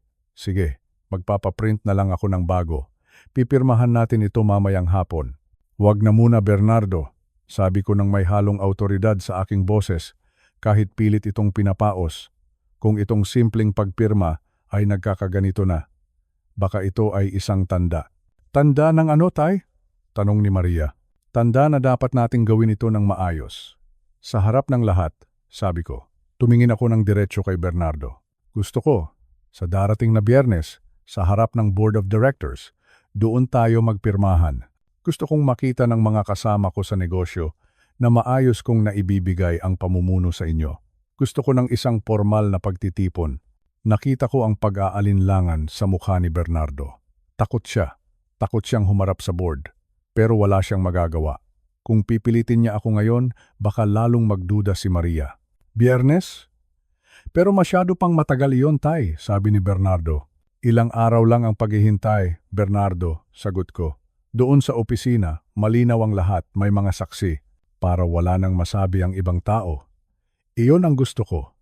magpapaprint na lang ako ng bago. Pipirmahan natin ito mamayang hapon. Huwag na muna, Bernardo, sabi ko nang may halong autoridad sa aking boses, kahit pilit itong pinapaos. Kung itong simpleng pagpirma ay nagkakaganito na, baka ito ay isang tanda. Tanda ng ano, Tay? Tanong ni Maria. Tanda na dapat nating gawin ito ng maayos. Sa harap ng lahat, sabi ko, tumingin ako ng diretsyo kay Bernardo. Gusto ko, sa darating na Biyernes, sa harap ng Board of Directors, doon tayo magpirmahan. Gusto kong makita ng mga kasama ko sa negosyo na maayos kong naibibigay ang pamumuno sa inyo. Gusto ko ng isang formal na pagtitipon. Nakita ko ang pag-aalinlangan sa mukha ni Bernardo. Takot siya. Takot siyang humarap sa board. pero wala siyang magagawa. Kung pipilitin niya ako ngayon, baka lalong magduda si Maria. Biyernes? Pero masyado pang matagal iyon, Tay, sabi ni Bernardo. Ilang araw lang ang paghihintay, Bernardo, sagot ko. Doon sa opisina, malinaw ang lahat, may mga saksi, para wala nang masabi ang ibang tao. Iyon ang gusto ko.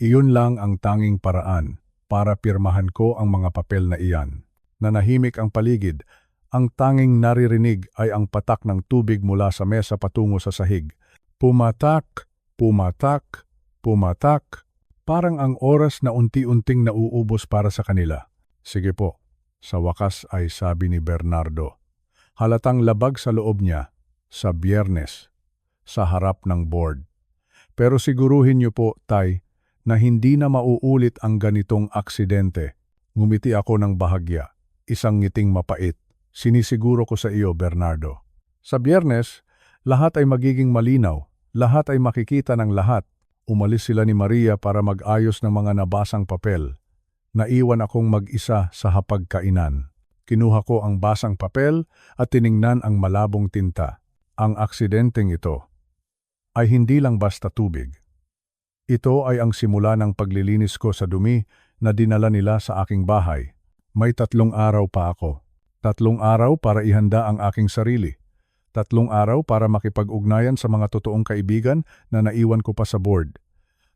Iyon lang ang tanging paraan para pirmahan ko ang mga papel na iyan. Nanahimik ang paligid. Ang tanging naririnig ay ang patak ng tubig mula sa mesa patungo sa sahig. Pumatak, pumatak, pumatak. Parang ang oras na unti-unting nauubos para sa kanila. Sige po, sa wakas ay sabi ni Bernardo. Halatang labag sa loob niya, sa Biyernes, sa harap ng board. Pero siguruhin niyo po, Tay, na hindi na mauulit ang ganitong aksidente. Ngumiti ako ng bahagya, isang ngiting mapait. Sinisiguro ko sa iyo, Bernardo. Sa Biyernes, lahat ay magiging malinaw, lahat ay makikita ng lahat. Umalis sila ni Maria para mag-ayos ng mga nabasang papel. Naiwan akong mag-isa sa hapagkainan. Kinuha ko ang basang papel at tiningnan ang malabong tinta. Ang aksidenteng ito ay hindi lang basta tubig. Ito ay ang simula ng paglilinis ko sa dumi na dinala nila sa aking bahay. May 3 araw pa ako. 3 araw para ihanda ang aking sarili. 3 araw para makipag-ugnayan sa mga totoong kaibigan na naiwan ko pa sa board.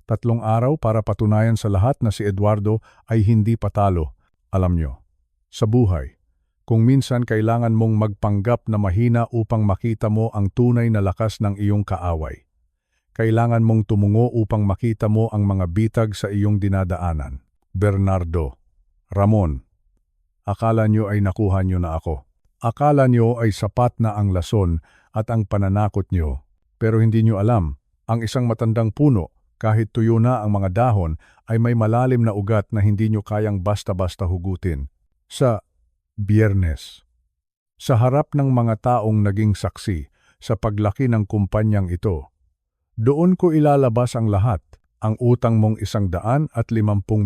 3 araw para patunayan sa lahat na si Eduardo ay hindi patalo. Alam nyo, sa buhay, kung minsan kailangan mong magpanggap na mahina upang makita mo ang tunay na lakas ng iyong kaaway. Kailangan mong tumungo upang makita mo ang mga bitag sa iyong dinadaanan. Bernardo, Ramon, akala nyo ay nakuha nyo na ako. Akala nyo ay sapat na ang lason at ang pananakot nyo. Pero hindi nyo alam, ang isang matandang puno, kahit tuyo na ang mga dahon, ay may malalim na ugat na hindi nyo kayang basta-basta hugutin. Sa Biyernes, sa harap ng mga taong naging saksi sa paglaki ng kumpanyang ito, doon ko ilalabas ang lahat, ang utang mong 150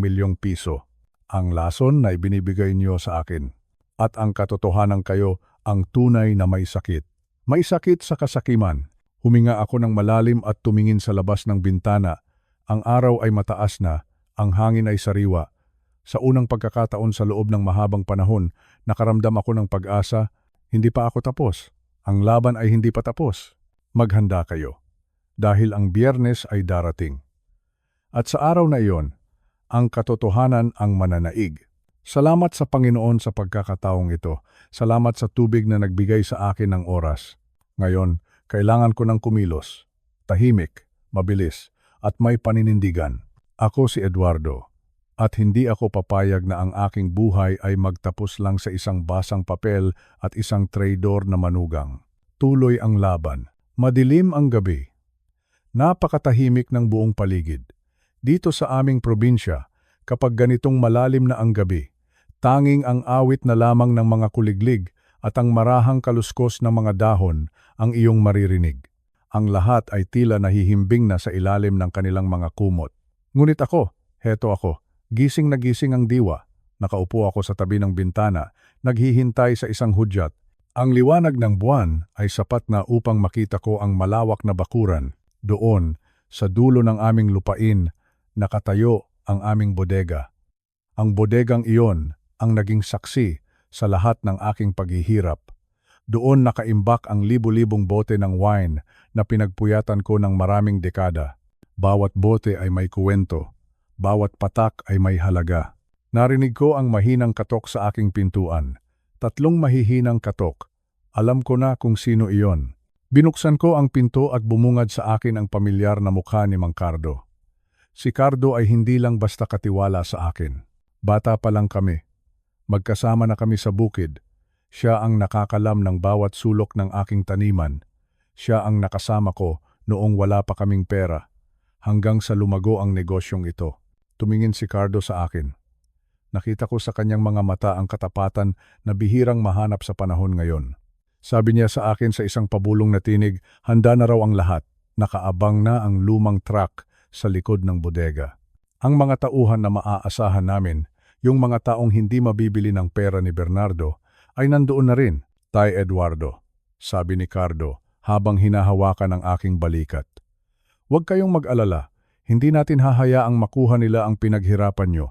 milyong piso, ang lason na ibinibigay niyo sa akin, at ang katotohanan kayo ang tunay na may sakit. May sakit sa kasakiman. Huminga ako ng malalim at tumingin sa labas ng bintana. Ang araw ay mataas na, ang hangin ay sariwa. Sa unang pagkakataon sa loob ng mahabang panahon, nakaramdam ako ng pag-asa. Hindi pa ako tapos. Ang laban ay hindi pa tapos. Maghanda kayo. Dahil ang Biyernes ay darating. At sa araw na iyon, ang katotohanan ang mananaig. Salamat sa Panginoon sa pagkakataong ito. Salamat sa tubig na nagbigay sa akin ng oras. Ngayon, kailangan ko ng kumilos. Tahimik, mabilis, at may paninindigan. Ako si Eduardo. At hindi ako papayag na ang aking buhay ay magtapos lang sa isang basang papel at isang traidor na manugang. Tuloy ang laban. Madilim ang gabi. Napakatahimik ng buong paligid. Dito sa aming probinsya, kapag ganitong malalim na ang gabi, tanging ang awit na lamang ng mga kuliglig at ang marahang kaluskos ng mga dahon ang iyong maririnig. Ang lahat ay tila nahihimbing na sa ilalim ng kanilang mga kumot. Ngunit ako, heto ako, gising na gising ang diwa. Nakaupo ako sa tabi ng bintana, naghihintay sa isang hudyat. Ang liwanag ng buwan ay sapat na upang makita ko ang malawak na bakuran. Doon, sa dulo ng aming lupain, nakatayo ang aming bodega. Ang bodegang iyon ang naging saksi sa lahat ng aking paghihirap. Doon nakaimbak ang libu-libong bote ng wine na pinagpuyatan ko ng maraming dekada. Bawat bote ay may kuwento. Bawat patak ay may halaga. Narinig ko ang mahinang katok sa aking pintuan. 3 mahihinang katok. Alam ko na kung sino iyon. Binuksan ko ang pinto at bumungad sa akin ang pamilyar na mukha ni Mang Cardo. Si Cardo ay hindi lang basta katiwala sa akin. Bata pa lang kami. Magkasama na kami sa bukid. Siya ang nakakalam ng bawat sulok ng aking taniman. Siya ang nakasama ko noong wala pa kaming pera. Hanggang sa lumago ang negosyong ito. Tumingin si Cardo sa akin. Nakita ko sa kanyang mga mata ang katapatan na bihirang mahanap sa panahon ngayon. Sabi niya sa akin sa isang pabulong na tinig, handa na raw ang lahat. Nakaabang na ang lumang truck sa likod ng bodega. Ang mga tauhan na maaasahan namin, yung mga taong hindi mabibili ng pera ni Bernardo, ay nandoon na rin. Tay Eduardo, sabi ni Cardo habang hinahawakan ang aking balikat. Huwag kayong mag-alala, hindi natin hahayaang makuha nila ang pinaghirapan nyo.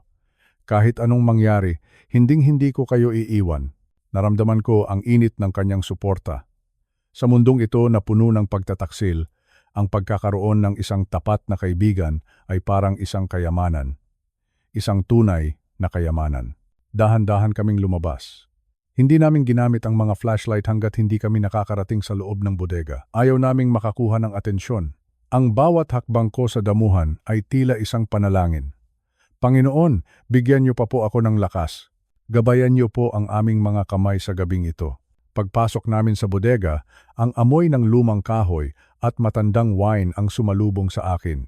Kahit anong mangyari, hinding-hindi ko kayo iiwan. Naramdaman ko ang init ng kanyang suporta. Sa mundong ito na puno ng pagtataksil, ang pagkakaroon ng isang tapat na kaibigan ay parang isang kayamanan. Isang tunay na kayamanan. Dahan-dahan kaming lumabas. Hindi namin ginamit ang mga flashlight hanggat hindi kami nakakarating sa loob ng bodega. Ayaw naming makakuha ng atensyon. Ang bawat hakbang ko sa damuhan ay tila isang panalangin. Panginoon, bigyan niyo pa po ako ng lakas. Gabayan niyo po ang aming mga kamay sa gabing ito. Pagpasok namin sa bodega, ang amoy ng lumang kahoy at matandang wine ang sumalubong sa akin.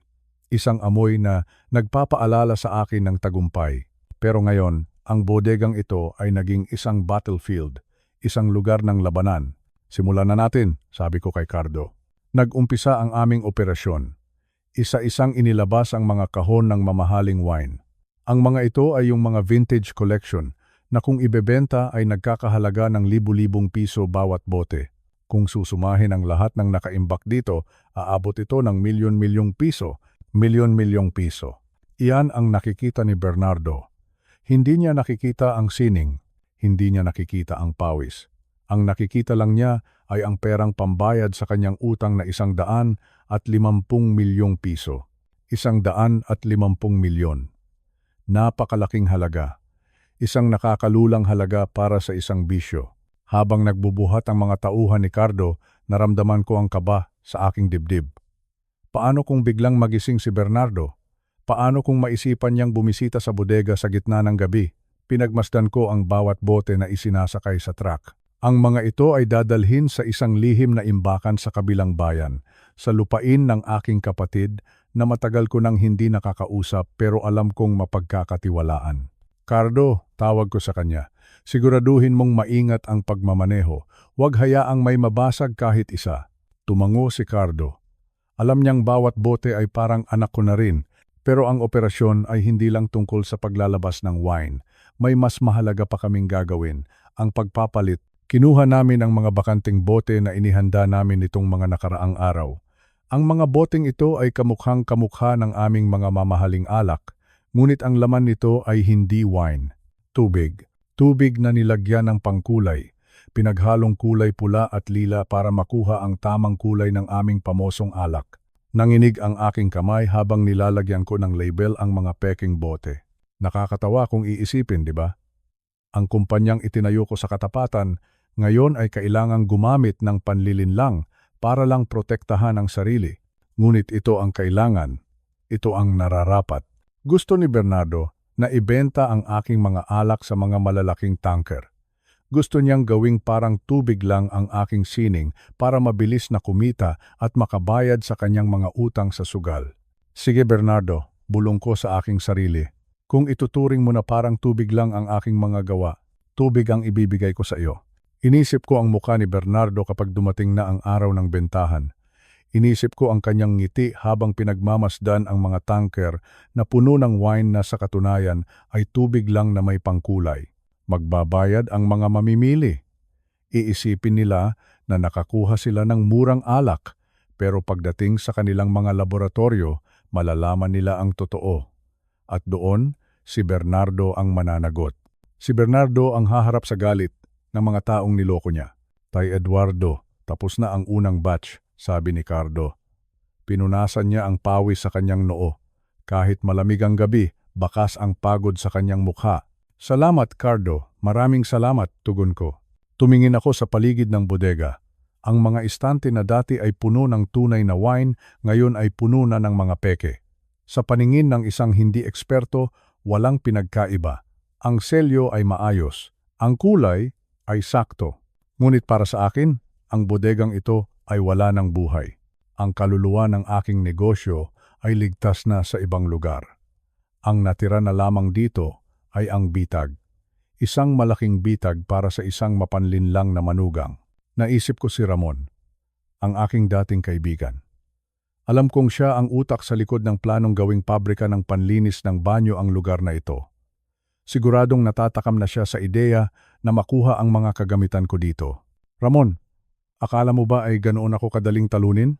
Isang amoy na nagpapaalala sa akin ng tagumpay. Pero ngayon, ang bodegang ito ay naging isang battlefield, isang lugar ng labanan. Simulan na natin, sabi ko kay Cardo. Nag-umpisa ang aming operasyon. Isa-isang inilabas ang mga kahon ng mamahaling wine. Ang mga ito ay yung mga vintage collection na kung ibebenta ay nagkakahalaga ng libu-libong piso bawat bote. Kung susumahin ang lahat ng nakaimbak dito, aabot ito ng milyon-milyong piso, milyon-milyong piso. Iyan ang nakikita ni Bernardo. Hindi niya nakikita ang sining, hindi niya nakikita ang pawis. Ang nakikita lang niya ay ang perang pambayad sa kanyang utang na 150 milyong piso. 150 milyon. Napakalaking halaga. Isang nakakalulang halaga para sa isang bisyo. Habang nagbubuhat ang mga tauhan ni Cardo, naramdaman ko ang kaba sa aking dibdib. Paano kung biglang magising si Bernardo? Paano kung maisipan niyang bumisita sa bodega sa gitna ng gabi? Pinagmasdan ko ang bawat bote na isinasakay sa truck. Ang mga ito ay dadalhin sa isang lihim na imbakan sa kabilang bayan, sa lupain ng aking kapatid na matagal ko nang hindi nakakausap pero alam kong mapagkakatiwalaan. Cardo, tawag ko sa kanya, siguraduhin mong maingat ang pagmamaneho, huwag hayaang may mabasag kahit isa. Tumango si Cardo. Alam niyang bawat bote ay parang anak ko na rin, pero ang operasyon ay hindi lang tungkol sa paglalabas ng wine. May mas mahalaga pa kaming gagawin, ang pagpapalit. Kinuha namin ang mga bakanting bote na inihanda namin nitong mga nakaraang araw. Ang mga boteng ito ay kamukhang-kamukha ng aming mga mamahaling alak, ngunit ang laman nito ay hindi wine. Tubig. Tubig na nilagyan ng pangkulay. Pinaghalong kulay pula at lila para makuha ang tamang kulay ng aming pamosong alak. Nanginig ang aking kamay habang nilalagyan ko ng label ang mga peking bote. Nakakatawa kung iisipin, di ba? Ang kumpanyang itinayo ko sa katapatan, ngayon ay kailangang gumamit ng panlilinlang para lang protektahan ang sarili. Ngunit ito ang kailangan, ito ang nararapat. Gusto ni Bernardo na ibenta ang aking mga alak sa mga malalaking tanker. Gusto niyang gawing parang tubig lang ang aking sining para mabilis na kumita at makabayad sa kanyang mga utang sa sugal. Sige Bernardo, bulong ko sa aking sarili. Kung ituturing mo na parang tubig lang ang aking mga gawa, tubig ang ibibigay ko sa iyo. Inisip ko ang mukha ni Bernardo kapag dumating na ang araw ng bentahan. Inisip ko ang kanyang ngiti habang pinagmamasdan ang mga tanker na puno ng wine na sa katunayan ay tubig lang na may pangkulay. Magbabayad ang mga mamimili. Iisipin nila na nakakuha sila ng murang alak, pero pagdating sa kanilang mga laboratorio, malalaman nila ang totoo. At doon, si Bernardo ang mananagot. Si Bernardo ang haharap sa galit ng mga taong niloko niya. Tay Eduardo, tapos na ang unang batch, sabi ni Cardo. Pinunasan niya ang pawis sa kanyang noo. Kahit malamig ang gabi, bakas ang pagod sa kanyang mukha. Salamat, Cardo. Maraming salamat, tugon ko. Tumingin ako sa paligid ng bodega. Ang mga istante na dati ay puno ng tunay na wine, ngayon ay puno na ng mga peke. Sa paningin ng isang hindi eksperto, walang pinagkaiba. Ang selyo ay maayos. Ang kulay ay sakto. Ngunit para sa akin, ang bodegang ito ay wala ng buhay. Ang kaluluwa ng aking negosyo ay ligtas na sa ibang lugar. Ang natira na lamang dito ay ang bitag. Isang malaking bitag para sa isang mapanlinlang na manugang. Naisip ko si Ramon, ang aking dating kaibigan. Alam kong siya ang utak sa likod ng planong gawing pabrika ng panlinis ng banyo ang lugar na ito. Siguradong natatakam na siya sa ideya na makuha ang mga kagamitan ko dito. Ramon, Akala mo ba ay ganoon ako kadaling talunin?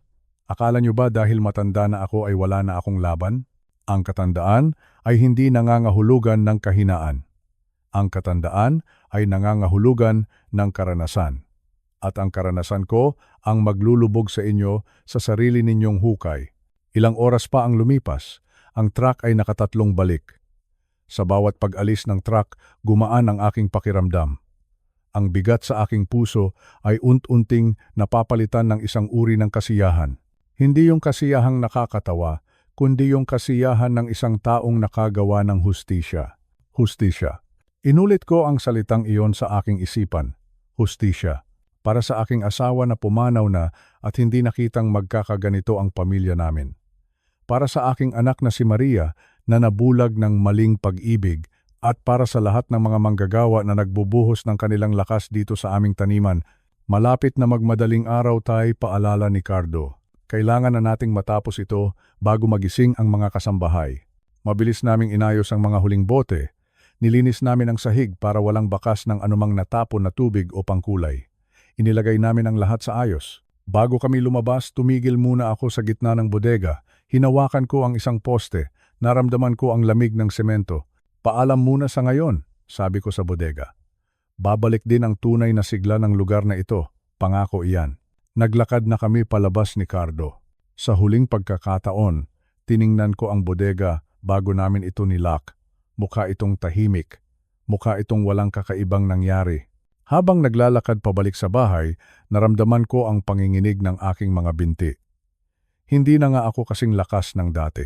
Akala niyo ba dahil matanda na ako ay wala na akong laban? Ang katandaan ay hindi nangangahulugan ng kahinaan. Ang katandaan ay nangangahulugan ng karanasan. At ang karanasan ko ang maglulubog sa inyo sa sarili ninyong hukay. Ilang oras pa ang lumipas, ang truck ay nakatatlong balik. Sa bawat pag-alis ng truck, gumaan ang aking pakiramdam. Ang bigat sa aking puso ay unti-unting napapalitan ng isang uri ng kasiyahan. Hindi yung kasiyahang nakakatawa, kundi yung kasiyahan ng isang taong nakagawa ng hustisya. Hustisya. Inulit ko ang salitang iyon sa aking isipan. Hustisya. Para sa aking asawa na pumanaw na at hindi nakitang magkakaganito ang pamilya namin. Para sa aking anak na si Maria na nabulag ng maling pag-ibig at para sa lahat ng mga manggagawa na nagbubuhos ng kanilang lakas dito sa aming taniman, malapit na magmadaling araw tayo, paalala ni Cardo. Kailangan na nating matapos ito bago magising ang mga kasambahay. Mabilis naming inayos ang mga huling bote. Nilinis namin ang sahig para walang bakas ng anumang natapon na tubig o pangkulay. Inilagay namin ang lahat sa ayos. Bago kami lumabas, tumigil muna ako sa gitna ng bodega. Hinawakan ko ang isang poste. Naramdaman ko ang lamig ng semento. Paalam muna sa ngayon, sabi ko sa bodega. Babalik din ang tunay na sigla ng lugar na ito. Pangako iyan. Naglakad na kami palabas ni Cardo. Sa huling pagkakataon, tiningnan ko ang bodega bago namin ito nilak. Mukha itong tahimik. Mukha itong walang kakaibang nangyari. Habang naglalakad pabalik sa bahay, naramdaman ko ang panginginig ng aking mga binti. Hindi na nga ako kasing lakas ng dati.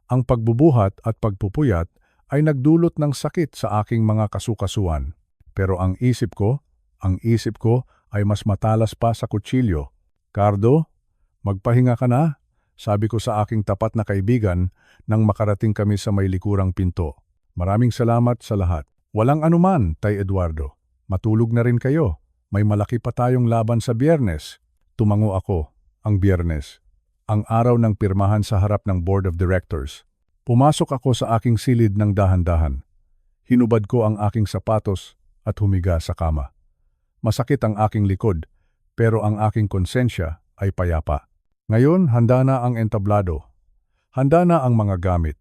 Ang pagbubuhat at pagpupuyat ay nagdulot ng sakit sa aking mga kasukasuan. Pero ang isip ko ay mas matalas pa sa kutsilyo. Cardo, magpahinga ka na, sabi ko sa aking tapat na kaibigan nang makarating kami sa may likurang pinto. Maraming salamat sa lahat. Walang anuman, Tay Eduardo. Matulog na rin kayo. May malaki pa tayong laban sa Biyernes. Tumango ako, ang Biyernes. Ang araw ng pirmahan sa harap ng Board of Directors. Pumasok ako sa aking silid ng dahan-dahan. Hinubad ko ang aking sapatos at humiga sa kama. Masakit ang aking likod, pero ang aking konsensya ay payapa. Ngayon, handa na ang entablado. Handa na ang mga gamit.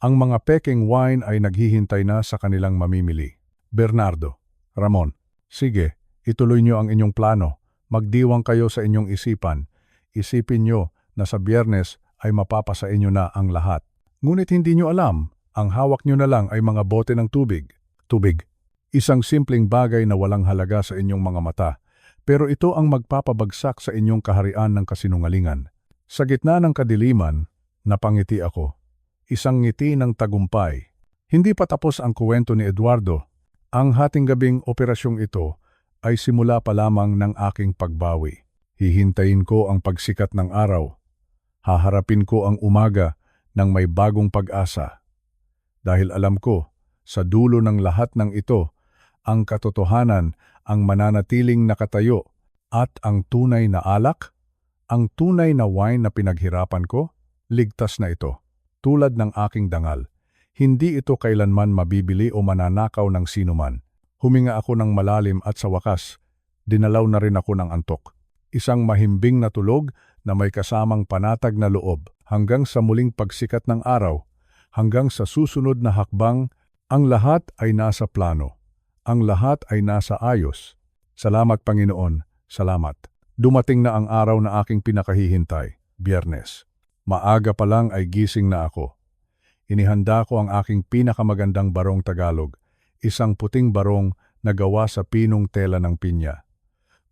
Ang mga peking wine ay naghihintay na sa kanilang mamimili. Bernardo, Ramon, sige, ituloy niyo ang inyong plano. Magdiwang kayo sa inyong isipan. Isipin niyo na sa Biyernes ay mapapasa inyo na ang lahat. Ngunit hindi niyo alam, ang hawak niyo na lang ay mga bote ng tubig. Tubig. Isang simpleng bagay na walang halaga sa inyong mga mata, pero ito ang magpapabagsak sa inyong kaharian ng kasinungalingan. Sa gitna ng kadiliman, napangiti ako. Isang ngiti ng tagumpay. Hindi pa tapos ang kuwento ni Eduardo. Ang hating gabing operasyong ito ay simula pa lamang ng aking pagbawi. Hihintayin ko ang pagsikat ng araw. Haharapin ko ang umaga ng may bagong pag-asa. Dahil alam ko, sa dulo ng lahat ng ito, ang katotohanan ang mananatiling nakatayo at ang tunay na alak, ang tunay na wine na pinaghirapan ko, ligtas na ito. Tulad ng aking dangal, hindi ito kailanman mabibili o mananakaw ng sinuman. Huminga ako ng malalim at sa wakas, dinalaw na rin ako ng antok. Isang mahimbing na tulog na may kasamang panatag na loob hanggang sa muling pagsikat ng araw, hanggang sa susunod na hakbang, ang lahat ay nasa plano. Ang lahat ay nasa ayos. Salamat Panginoon, salamat. Dumating na ang araw na aking pinakahihintay, Biyernes. Maaga pa lang ay gising na ako. Inihanda ko ang aking pinakamagandang barong Tagalog, isang puting barong na gawa sa pinong tela ng pinya.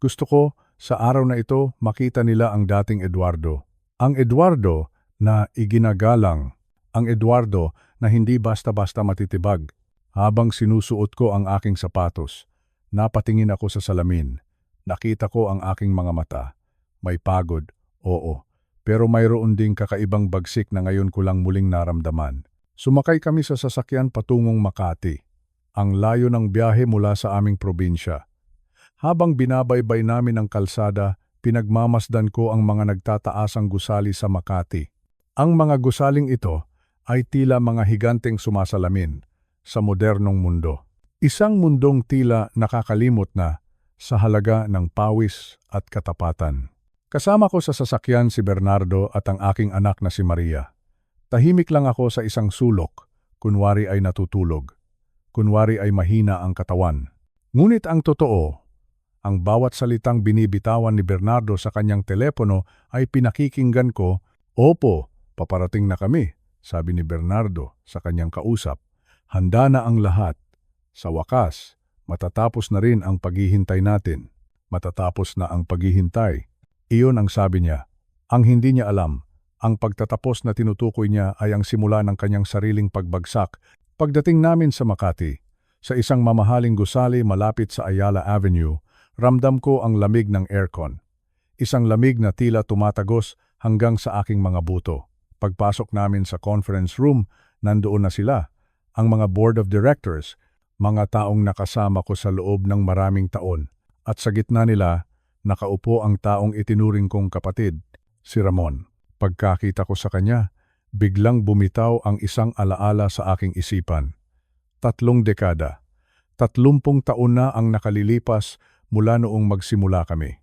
Gusto ko, sa araw na ito, makita nila ang dating Eduardo. Ang Eduardo na iginagalang. Ang Eduardo na hindi basta-basta matitibag. Habang sinusuot ko ang aking sapatos, napatingin ako sa salamin. Nakita ko ang aking mga mata. May pagod, oo. Pero mayroon ding kakaibang bagsik na ngayon ko lang muling naramdaman. Sumakay kami sa sasakyan patungong Makati. Ang layo ng biyahe mula sa aming probinsya. Habang binabaybay namin ang kalsada, pinagmamasdan ko ang mga nagtataasang gusali sa Makati. Ang mga gusaling ito ay tila mga higanteng sumasalamin sa modernong mundo. Isang mundong tila nakakalimot na sa halaga ng pawis at katapatan. Kasama ko sa sasakyan si Bernardo at ang aking anak na si Maria. Tahimik lang ako sa isang sulok, kunwari ay natutulog. Kunwari ay mahina ang katawan. Ngunit ang totoo, ang bawat salitang binibitawan ni Bernardo sa kanyang telepono ay pinakikinggan ko. Opo, paparating na kami, sabi ni Bernardo sa kanyang kausap. Handa na ang lahat. Sa wakas, matatapos na rin ang paghihintay natin. Matatapos na ang paghihintay. Iyon ang sabi niya. Ang hindi niya alam, ang pagtatapos na tinutukoy niya ay ang simula ng kanyang sariling pagbagsak. Pagdating namin sa Makati, sa isang mamahaling gusali malapit sa Ayala Avenue, ramdam ko ang lamig ng aircon. Isang lamig na tila tumatagos hanggang sa aking mga buto. Pagpasok namin sa conference room, nandoon na sila, ang mga board of directors, mga taong nakasama ko sa loob ng maraming taon. At sa gitna nila, nakaupo ang taong itinuring kong kapatid, si Ramon. Pagkakita ko sa kanya, biglang bumitaw ang isang alaala sa aking isipan. 3 dekada. 30 taon na ang nakalilipas mula noong magsimula kami.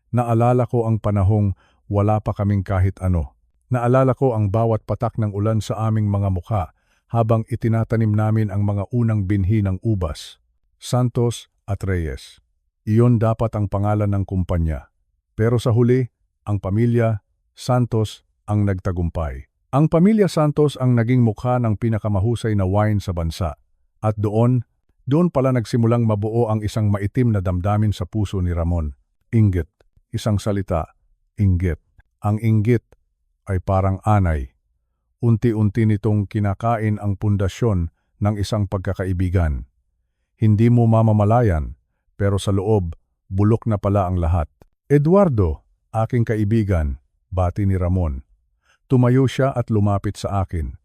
Naalala ko ang panahong wala pa kaming kahit ano. Naalala ko ang bawat patak ng ulan sa aming mga mukha habang itinatanim namin ang mga unang binhi ng ubas. Santos at Reyes. Iyon dapat ang pangalan ng kumpanya. Pero sa huli, ang pamilya Santos ang nagtagumpay. Ang pamilya Santos ang naging mukha ng pinakamahusay na wine sa bansa. At doon pala nagsimulang mabuo ang isang maitim na damdamin sa puso ni Ramon. Inggit. Isang salita, inggit. Ang inggit ay parang anay. Unti-unti nitong kinakain ang pundasyon ng isang pagkakaibigan. Hindi mo mamamalayan, pero sa loob, bulok na pala ang lahat. Eduardo, aking kaibigan, bati ni Ramon. Tumayo siya at lumapit sa akin.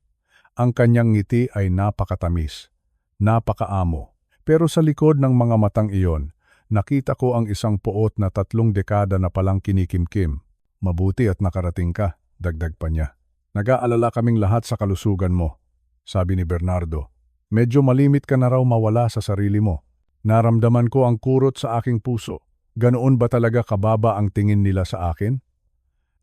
Ang kanyang ngiti ay napakatamis, napakaamo. Pero sa likod ng mga matang iyon, nakita ko ang isang puot na 3 dekada na palang kinikimkim. Mabuti at nakarating ka, dagdag pa niya. Nag-aalala kaming lahat sa kalusugan mo, sabi ni Bernardo. Medyo malimit ka na raw mawala sa sarili mo. Naramdaman ko ang kurot sa aking puso. Ganoon ba talaga kababa ang tingin nila sa akin?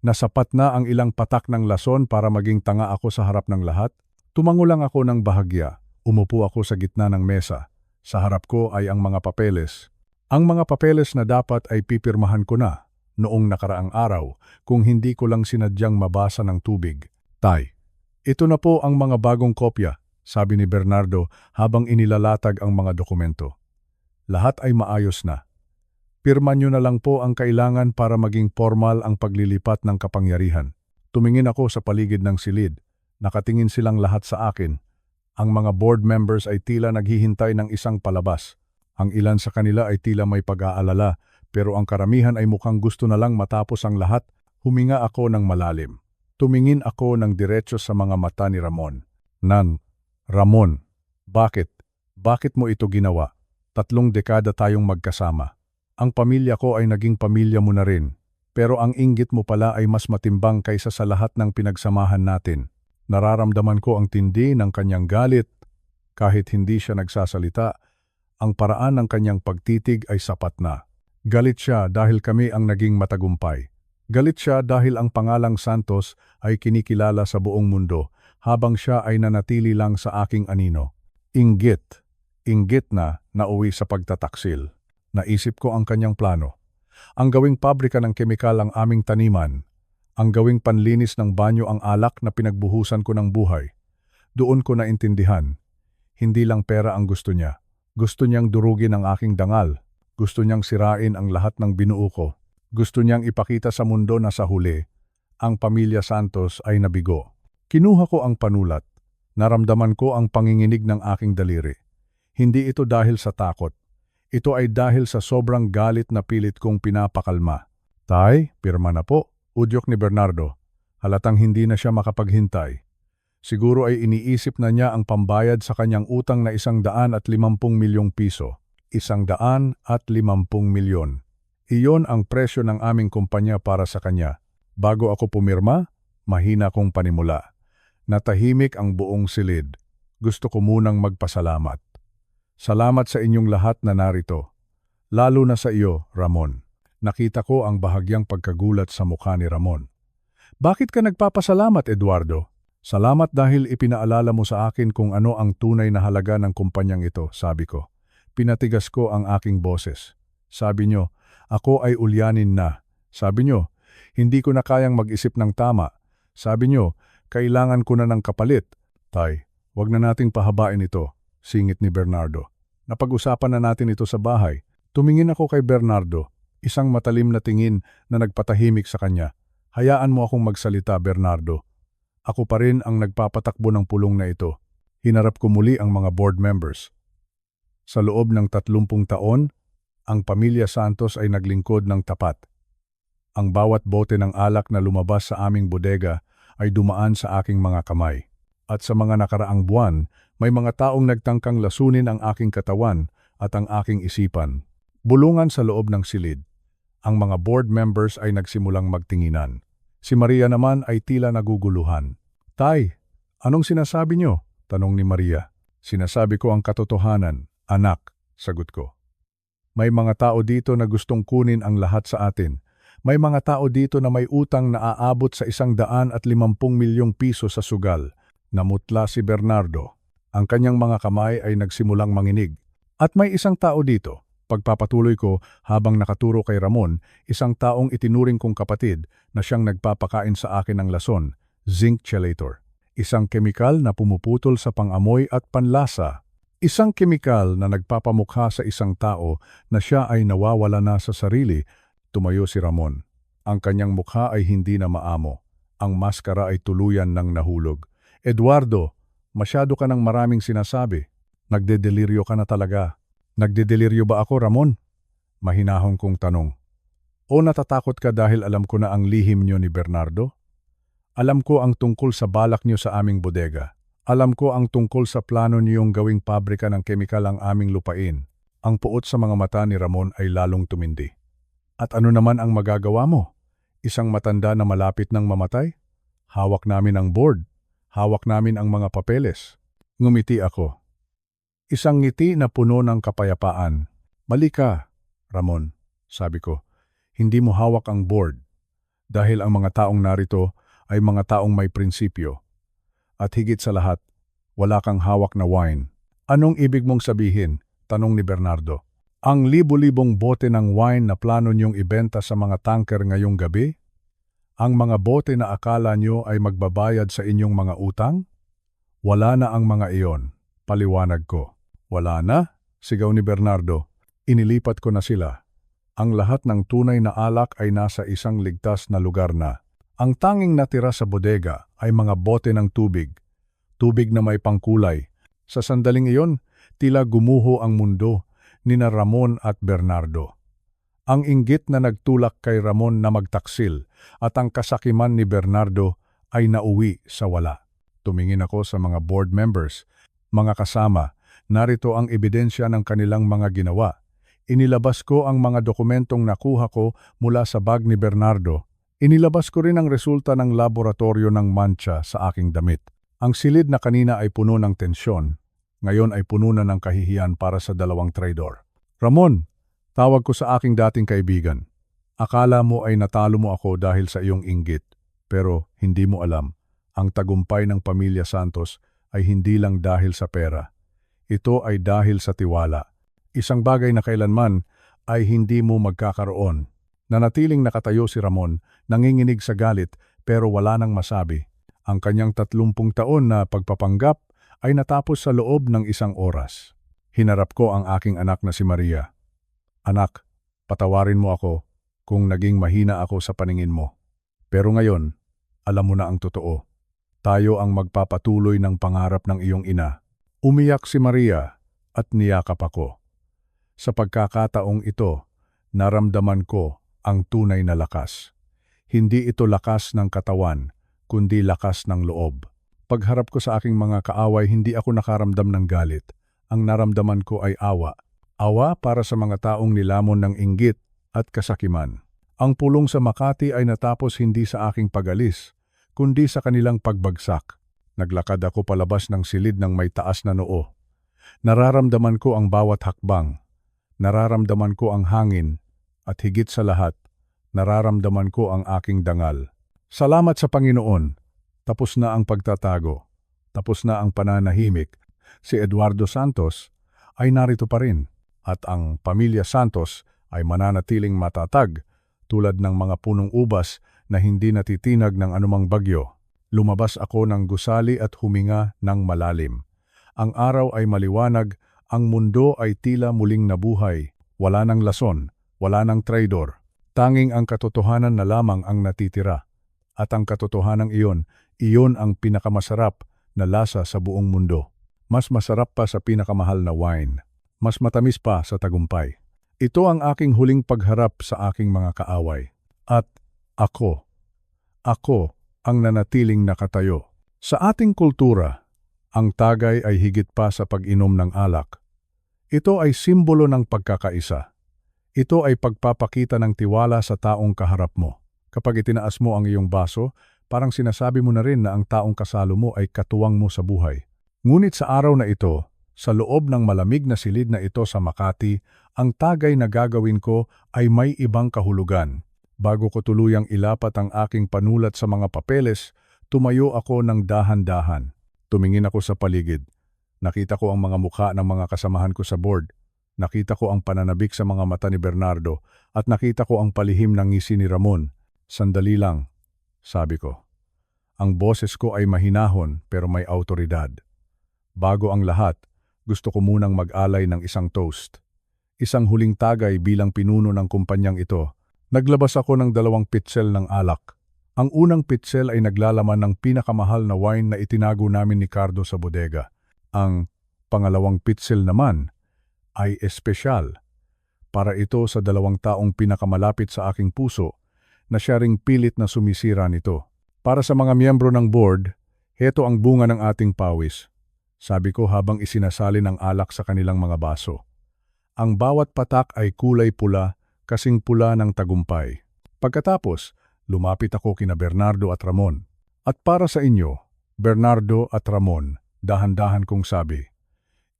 Nasapat na ang ilang patak ng lason para maging tanga ako sa harap ng lahat? Tumango lang ako ng bahagya. Umupo ako sa gitna ng mesa. Sa harap ko ay ang mga papeles. Ang mga papeles na dapat ay pipirmahan ko na noong nakaraang araw kung hindi ko lang sinadyang mabasa ng tubig. Tay, ito na po ang mga bagong kopya, sabi ni Bernardo habang inilalatag ang mga dokumento. Lahat ay maayos na. Pirma nyo na lang po ang kailangan para maging formal ang paglilipat ng kapangyarihan. Tumingin ako sa paligid ng silid. Nakatingin silang lahat sa akin. Ang mga board members ay tila naghihintay ng isang palabas. Ang ilan sa kanila ay tila may pag-aalala, pero ang karamihan ay mukhang gusto na lang matapos ang lahat. Huminga ako ng malalim. Tumingin ako ng diretso sa mga mata ni Ramon. Ramon, bakit? Bakit mo ito ginawa? 3 dekada tayong magkasama. Ang pamilya ko ay naging pamilya mo na rin. Pero ang inggit mo pala ay mas matimbang kaysa sa lahat ng pinagsamahan natin. Nararamdaman ko ang tindi ng kanyang galit. Kahit hindi siya nagsasalita, ang paraan ng kanyang pagtitig ay sapat na. Galit siya dahil kami ang naging matagumpay. Galit siya dahil ang pangalang Santos ay kinikilala sa buong mundo habang siya ay nanatili lang sa aking anino. Inggit. Inggit na nauwi sa pagtataksil. Naisip ko ang kanyang plano. Ang gawing pabrika ng kemikal ang aming taniman. Ang gawing panlinis ng banyo ang alak na pinagbuhusan ko ng buhay. Doon ko naintindihan. Hindi lang pera ang gusto niya. Gusto niyang durugin ang aking dangal. Gusto niyang sirain ang lahat ng binuo ko. Gusto niyang ipakita sa mundo na sa huli, ang pamilya Santos ay nabigo. Kinuha ko ang panulat. Naramdaman ko ang panginginig ng aking daliri. Hindi ito dahil sa takot. Ito ay dahil sa sobrang galit na pilit kong pinapakalma. Tay, pirma na po, udyok ni Bernardo. Halatang hindi na siya makapaghintay. Siguro ay iniisip na niya ang pambayad sa kanyang utang na 150 milyong piso. 150 milyon. Iyon ang presyo ng aming kumpanya para sa kanya. Bago ako pumirma, mahina kong panimula. Natahimik ang buong silid. Gusto ko munang magpasalamat. Salamat sa inyong lahat na narito. Lalo na sa iyo, Ramon. Nakita ko ang bahagyang pagkagulat sa mukha ni Ramon. Bakit ka nagpapasalamat, Eduardo? Salamat dahil ipinaalala mo sa akin kung ano ang tunay na halaga ng kumpanyang ito, sabi ko. Pinatigas ko ang aking boses. Sabi nyo, ako ay ulyanin na. Sabi nyo, hindi ko na kayang mag-isip ng tama. Sabi nyo, kailangan ko na ng kapalit. Tay, wag na nating pahabain ito, singit ni Bernardo. Napag-usapan na natin ito sa bahay. Tumingin ako kay Bernardo, isang matalim na tingin na nagpatahimik sa kanya. Hayaan mo akong magsalita, Bernardo. Ako pa rin ang nagpapatakbo ng pulong na ito. Hinarap ko muli ang mga board members. Sa loob ng 30 taon, ang pamilya Santos ay naglingkod ng tapat. Ang bawat bote ng alak na lumabas sa aming bodega ay dumaan sa aking mga kamay. At sa mga nakaraang buwan, may mga taong nagtangkang lasunin ang aking katawan at ang aking isipan. Bulungan sa loob ng silid. Ang mga board members ay nagsimulang magtinginan. Si Maria naman ay tila naguguluhan. Tay, anong sinasabi niyo? Tanong ni Maria. Sinasabi ko ang katotohanan, anak, sagot ko. May mga tao dito na gustong kunin ang lahat sa atin. May mga tao dito na may utang na aabot sa 150 milyong piso sa sugal. Namutla si Bernardo. Ang kanyang mga kamay ay nagsimulang manginig. At may isang tao dito. Pagpapatuloy ko habang nakaturo kay Ramon, isang taong itinuring kong kapatid na siyang nagpapakain sa akin ng lason, zinc chelator. Isang kemikal na pumuputol sa pangamoy at panlasa. Isang kemikal na nagpapamukha sa isang tao na siya ay nawawala na sa sarili. Tumayo si Ramon. Ang kanyang mukha ay hindi na maamo. Ang maskara ay tuluyan ng nahulog. Eduardo, masyado ka ng maraming sinasabi. Nagdedeliryo ka na talaga. Nagdedeliryo ba ako, Ramon? Mahinahon kong tanong. O natatakot ka dahil alam ko na ang lihim niyo ni Bernardo? Alam ko ang tungkol sa balak niyo sa aming bodega. Alam ko ang tungkol sa plano niyong gawing pabrika ng kemikal ang aming lupain. Ang puot sa mga mata ni Ramon ay lalong tumindi. At ano naman ang magagawa mo? Isang matanda na malapit ng mamatay? Hawak namin ang board. Hawak namin ang mga papeles. Ngumiti ako. Isang ngiti na puno ng kapayapaan. Mali ka, Ramon, sabi ko. Hindi mo hawak ang board. Dahil ang mga taong narito ay mga taong may prinsipyo. At higit sa lahat, wala kang hawak na wine. Anong ibig mong sabihin? Tanong ni Bernardo. Ang libo-libong bote ng wine na plano niyong ibenta sa mga tanker ngayong gabi? Ang mga bote na akala niyo ay magbabayad sa inyong mga utang? Wala na ang mga iyon, paliwanag ko. Wala na? Sigaw ni Bernardo. Inilipat ko na sila. Ang lahat ng tunay na alak ay nasa isang ligtas na lugar na. Ang tanging natira sa bodega ay mga bote ng tubig. Tubig na may pangkulay. Sa sandaling iyon, tila gumuho ang mundo nina Ramon at Bernardo. Ang inggit na nagtulak kay Ramon na magtaksil at ang kasakiman ni Bernardo ay nauwi sa wala. Tumingin ako sa mga board members, mga kasama. Narito ang ebidensya ng kanilang mga ginawa. Inilabas ko ang mga dokumentong nakuha ko mula sa bag ni Bernardo. Inilabas ko rin ang resulta ng laboratorio ng mancha sa aking damit. Ang silid na kanina ay puno ng tensyon. Ngayon ay puno na ng kahihiyan para sa dalawang traidor. Ramon, tawag ko sa aking dating kaibigan. Akala mo ay natalo mo ako dahil sa iyong inggit. Pero hindi mo alam, ang tagumpay ng pamilya Santos ay hindi lang dahil sa pera. Ito ay dahil sa tiwala. Isang bagay na kailanman ay hindi mo magkakaroon. Nanatiling nakatayo si Ramon, nanginginig sa galit pero wala nang masabi. Ang kanyang 30 taon na pagpapanggap ay natapos sa loob ng 1 oras. Hinarap ko ang aking anak na si Maria. Anak, patawarin mo ako kung naging mahina ako sa paningin mo. Pero ngayon, alam mo na ang totoo. Tayo ang magpapatuloy ng pangarap ng iyong ina. Umiyak si Maria at niyakap ako. Sa pagkakataong ito, naramdaman ko ang tunay na lakas. Hindi ito lakas ng katawan, kundi lakas ng loob. Pagharap ko sa aking mga kaaway, hindi ako nakaramdam ng galit. Ang naramdaman ko ay awa. Awa para sa mga taong nilamon ng inggit at kasakiman. Ang pulong sa Makati ay natapos hindi sa aking pagalis, kundi sa kanilang pagbagsak. Naglakad ako palabas ng silid ng may taas na noo. Nararamdaman ko ang bawat hakbang. Nararamdaman ko ang hangin at higit sa lahat, nararamdaman ko ang aking dangal. Salamat sa Panginoon. Tapos na ang pagtatago. Tapos na ang pananahimik. Si Eduardo Santos ay narito pa rin at ang pamilya Santos ay mananatiling matatag tulad ng mga punong ubas na hindi natitinag ng anumang bagyo. Lumabas ako ng gusali at huminga ng malalim. Ang araw ay maliwanag, ang mundo ay tila muling nabuhay. Wala nang lason, wala nang traidor. Tanging ang katotohanan na lamang ang natitira. At ang katotohanan iyon ang pinakamasarap na lasa sa buong mundo. Mas masarap pa sa pinakamahal na wine. Mas matamis pa sa tagumpay. Ito ang aking huling pagharap sa aking mga kaaway. At ako ang nanatiling nakatayo. Sa ating kultura, ang tagay ay higit pa sa pag-inom ng alak. Ito ay simbolo ng pagkakaisa. Ito ay pagpapakita ng tiwala sa taong kaharap mo. Kapag itinaas mo ang iyong baso, parang sinasabi mo na rin na ang taong kasalo mo ay katuwang mo sa buhay. Ngunit sa araw na ito, sa loob ng malamig na silid na ito sa Makati, ang tagay na gagawin ko ay may ibang kahulugan. Bago ko tuluyang ilapat ang aking panulat sa mga papeles, tumayo ako ng dahan-dahan. Tumingin ako sa paligid. Nakita ko ang mga mukha ng mga kasamahan ko sa board. Nakita ko ang pananabik sa mga mata ni Bernardo at nakita ko ang palihim ng ngisi ni Ramon. Sandali lang, sabi ko. Ang boses ko ay mahinahon pero may awtoridad. Bago ang lahat, gusto ko munang mag-alay ng isang toast. Isang huling tagay bilang pinuno ng kumpanyang ito. Naglabas ako ng 2 pitsel ng alak. Ang unang pitsel ay naglalaman ng pinakamahal na wine na itinago namin ni Cardo sa bodega. Ang pangalawang pitsel naman ay espesyal. Para ito sa 2 taong pinakamalapit sa aking puso na siya ring pilit na sumisira nito. Para sa mga miyembro ng board, heto ang bunga ng ating pawis. Sabi ko habang isinasalin ang alak sa kanilang mga baso. Ang bawat patak ay kulay pula, kasing pula ng tagumpay. Pagkatapos, lumapit ako kina Bernardo at Ramon. At para sa inyo, Bernardo at Ramon, dahan-dahan kong sabi,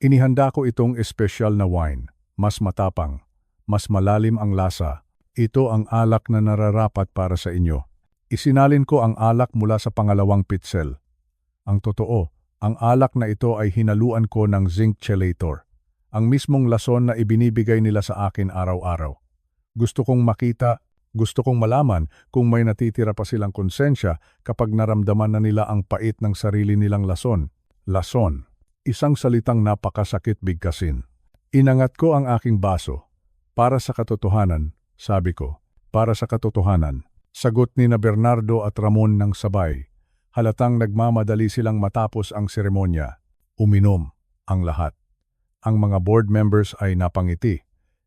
inihanda ko itong espesyal na wine, mas matapang, mas malalim ang lasa. Ito ang alak na nararapat para sa inyo. Isinalin ko ang alak mula sa pangalawang pitsel. Ang totoo, ang alak na ito ay hinaluan ko ng zinc chelator, ang mismong lason na ibinibigay nila sa akin araw-araw. Gusto kong makita, gusto kong malaman kung may natitira pa silang konsensya kapag naramdaman na nila ang pait ng sarili nilang lason. Lason, isang salitang napakasakit bigkasin. Inangat ko ang aking baso. Para sa katotohanan, sabi ko, para sa katotohanan. Sagot ni na Bernardo at Ramon ng sabay. Halatang nagmamadali silang matapos ang seremonya. Uminom ang lahat. Ang mga board members ay napangiti.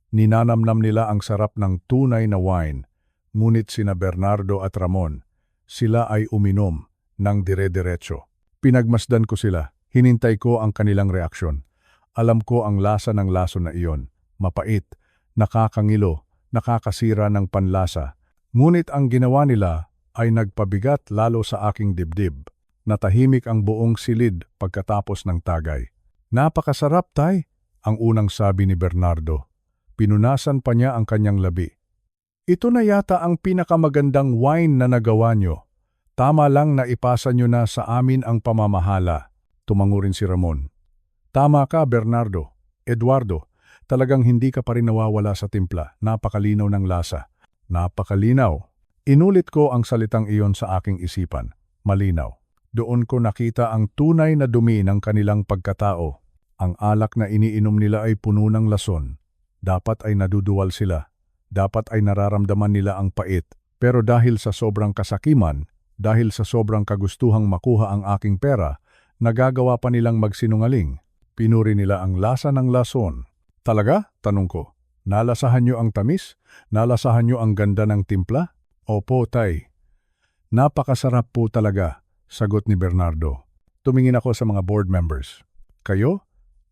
Ninanamnam nila ang sarap ng tunay na wine, ngunit sina Bernardo at Ramon, sila ay uminom ng dire-diretso. Pinagmasdan ko sila, hinintay ko ang kanilang reaksyon. Alam ko ang lasa ng lason na iyon, mapait, nakakangilo, nakakasira ng panlasa. Ngunit ang ginawa nila ay nagpabigat lalo sa aking dibdib. Natahimik ang buong silid pagkatapos ng tagay. Napakasarap, tay, ang unang sabi ni Bernardo. Pinunasan pa niya ang kanyang labi. Ito na yata ang pinakamagandang wine na nagawa nyo. Tama lang na ipasa nyo na sa amin ang pamamahala. Tumango rin si Ramon. Tama ka, Bernardo. Eduardo, talagang hindi ka pa rin nawawala sa timpla. Napakalinaw ng lasa. Napakalinaw. Inulit ko ang salitang iyon sa aking isipan. Malinaw. Doon ko nakita ang tunay na dumi ng kanilang pagkatao. Ang alak na iniinom nila ay puno ng lason. Dapat ay naduduwal sila. Dapat ay nararamdaman nila ang pait. Pero dahil sa sobrang kasakiman, dahil sa sobrang kagustuhang makuha ang aking pera, nagagawa pa nilang magsinungaling. Pinuri nila ang lasa ng lason. Talaga? Tanong ko. Nalasahan nyo ang tamis? Nalasahan nyo ang ganda ng timpla? Opo, tay. Napakasarap po talaga, sagot ni Bernardo. Tumingin ako sa mga board members. Kayo?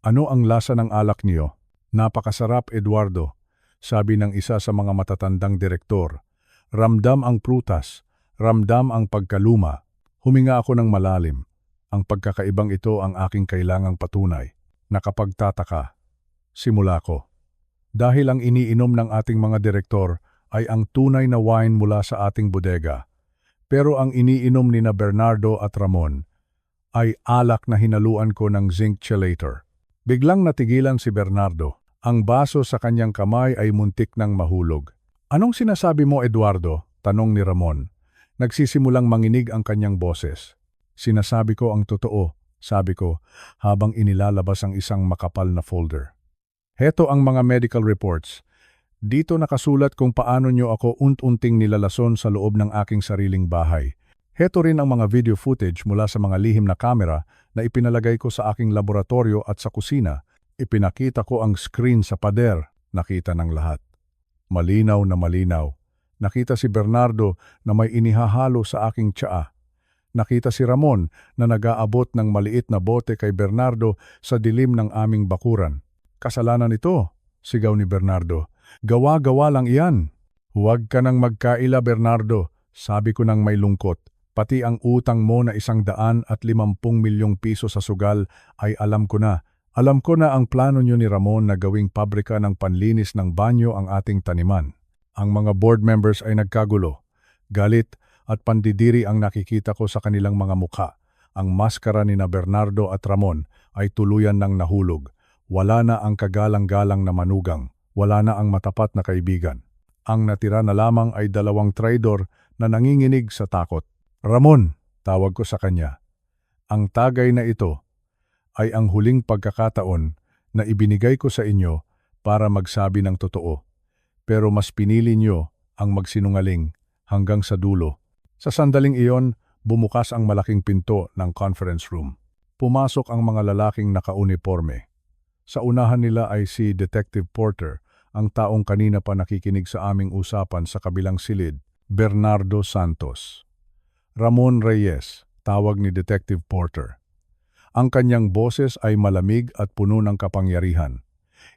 Ano ang lasa ng alak niyo? Napakasarap, Eduardo, sabi ng isa sa mga matatandang direktor. Ramdam ang prutas, ramdam ang pagkaluma. Huminga ako ng malalim. Ang pagkakaibang ito ang aking kailangang patunay. Nakapagtataka. Simula ko. Dahil ang iniinom ng ating mga direktor ay ang tunay na wine mula sa ating bodega. Pero ang iniinom ni na Bernardo at Ramon ay alak na hinaluan ko ng zinc chelator. Biglang natigilan si Bernardo. Ang baso sa kanyang kamay ay muntik nang mahulog. Anong sinasabi mo, Eduardo? Tanong ni Ramon. Nagsisimulang manginig ang kanyang boses. Sinasabi ko ang totoo, sabi ko, habang inilalabas ang isang makapal na folder. Heto ang mga medical reports. Dito nakasulat kung paano nyo ako unt-unting nilalason sa loob ng aking sariling bahay. Heto rin ang mga video footage mula sa mga lihim na kamera na ipinalagay ko sa aking laboratorio at sa kusina. Ipinakita ko ang screen sa pader, nakita ng lahat. Malinaw na malinaw. Nakita si Bernardo na may inihahalo sa aking tsaa. Nakita si Ramon na nag-aabot ng maliit na bote kay Bernardo sa dilim ng aming bakuran. Kasalanan ito, sigaw ni Bernardo. Gawa-gawa lang iyan. Huwag ka nang magkaila, Bernardo, sabi ko nang may lungkot. Pati ang utang mo na 150 milyong piso sa sugal ay alam ko na. Alam ko na ang plano niyo ni Ramon na gawing pabrika ng panlinis ng banyo ang ating taniman. Ang mga board members ay nagkagulo. Galit at pandidiri ang nakikita ko sa kanilang mga mukha. Ang maskara ni na Bernardo at Ramon ay tuluyan ng nahulog. Wala na ang kagalang-galang na manugang. Wala na ang matapat na kaibigan. Ang natira na lamang ay 2 traidor na nanginginig sa takot. Ramon, tawag ko sa kanya. Ang tagay na ito ay ang huling pagkakataon na ibinigay ko sa inyo para magsabi ng totoo. Pero mas pinili nyo ang magsinungaling hanggang sa dulo. Sa sandaling iyon, bumukas ang malaking pinto ng conference room. Pumasok ang mga lalaking nakauniforme. Sa unahan nila ay si Detective Porter, ang taong kanina pa nakikinig sa aming usapan sa kabilang silid, Bernardo Santos. Ramon Reyes, tawag ni Detective Porter. Ang kanyang boses ay malamig at puno ng kapangyarihan.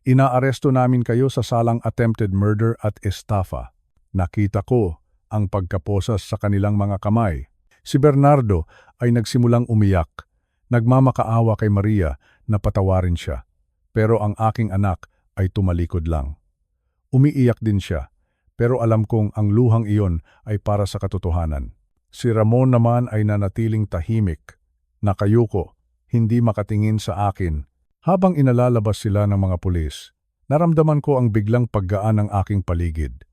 Inaaresto namin kayo sa salang attempted murder at estafa. Nakita ko ang pagkaposas sa kanilang mga kamay. Si Bernardo ay nagsimulang umiyak. Nagmamakaawa kay Maria na patawarin siya. Pero ang aking anak ay tumalikod lang. Umiiyak din siya, pero alam kong ang luhang iyon ay para sa katotohanan. Si Ramon naman ay nanatiling tahimik, nakayuko, hindi makatingin sa akin. Habang inalalabas sila ng mga pulis, naramdaman ko ang biglang paggaan ng aking paligid.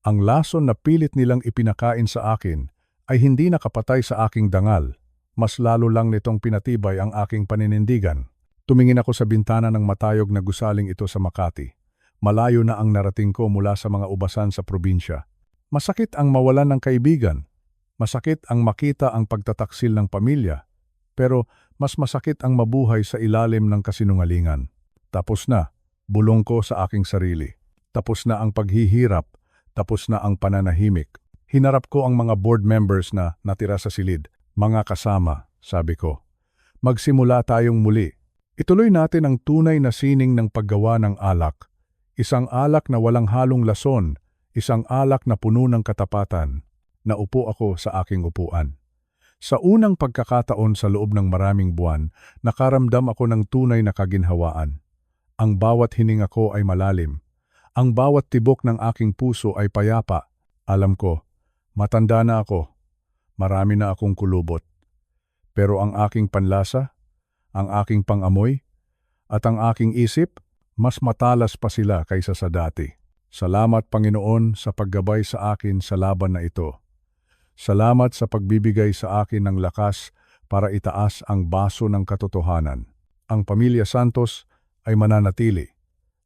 Ang lason na pilit nilang ipinakain sa akin ay hindi nakapatay sa aking dangal. Mas lalo lang nitong pinatibay ang aking paninindigan. Tumingin ako sa bintana ng matayog na gusaling ito sa Makati. Malayo na ang narating ko mula sa mga ubasan sa probinsya. Masakit ang mawalan ng kaibigan. Masakit ang makita ang pagtataksil ng pamilya. Pero mas masakit ang mabuhay sa ilalim ng kasinungalingan. Tapos na, bulong ko sa aking sarili. Tapos na ang paghihirap. Tapos na ang pananahimik. Hinarap ko ang mga board members na natira sa silid. Mga kasama, sabi ko. Magsimula tayong muli. Ituloy natin ang tunay na sining ng paggawa ng alak. Isang alak na walang halong lason. Isang alak na puno ng katapatan. Naupo ako sa aking upuan. Sa unang pagkakataon sa loob ng maraming buwan, nakaramdam ako ng tunay na kaginhawaan. Ang bawat hininga ko ay malalim. Ang bawat tibok ng aking puso ay payapa. Alam ko, matanda na ako. Marami na akong kulubot. Pero ang aking panlasa, ang aking pangamoy, at ang aking isip, mas matalas pa sila kaysa sa dati. Salamat Panginoon sa paggabay sa akin sa laban na ito. Salamat sa pagbibigay sa akin ng lakas para itaas ang baso ng katotohanan. Ang pamilya Santos ay mananatili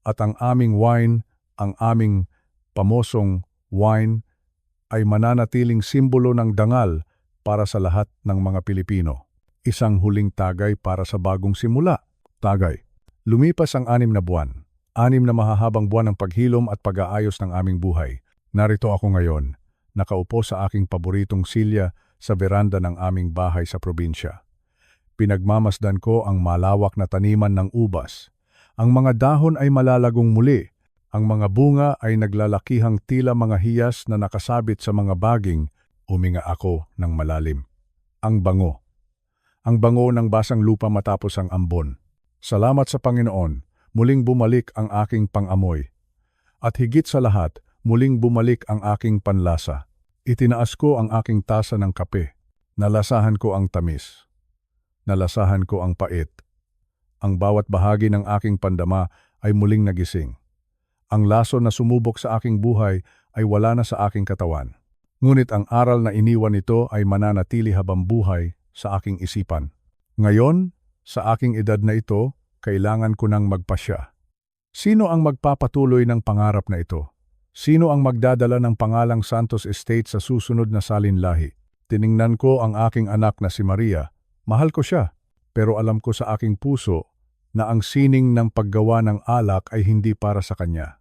at ang aming wine, ang aming pamosong wine ay mananatiling simbolo ng dangal para sa lahat ng mga Pilipino. Isang huling tagay para sa bagong simula. Tagay. Lumipas ang 6 na buwan. 6 na mahahabang buwan ng paghilom at pag-aayos ng aming buhay. Narito ako ngayon. Nakaupo sa aking paboritong silya sa veranda ng aming bahay sa probinsya. Pinagmamasdan ko ang malawak na taniman ng ubas. Ang mga dahon ay malalagong muli. Ang mga bunga ay naglalakihang tila mga hiyas na nakasabit sa mga baging. Uminga ako ng malalim. Ang bango. Ang bango ng basang lupa matapos ang ambon. Salamat sa Panginoon. Muling bumalik ang aking pangamoy. At higit sa lahat, muling bumalik ang aking panlasa. Itinaas ko ang aking tasa ng kape. Nalasahan ko ang tamis. Nalasahan ko ang pait. Ang bawat bahagi ng aking pandama ay muling nagising. Ang laso na sumubok sa aking buhay ay wala na sa aking katawan. Ngunit ang aral na iniwan nito ay mananatili habang buhay sa aking isipan. Ngayon, sa aking edad na ito, kailangan ko nang magpasya. Sino ang magpapatuloy ng pangarap na ito? Sino ang magdadala ng pangalang Santos Estate sa susunod na salinlahi? Tiningnan ko ang aking anak na si Maria. Mahal ko siya, pero alam ko sa aking puso na ang sining ng paggawa ng alak ay hindi para sa kanya.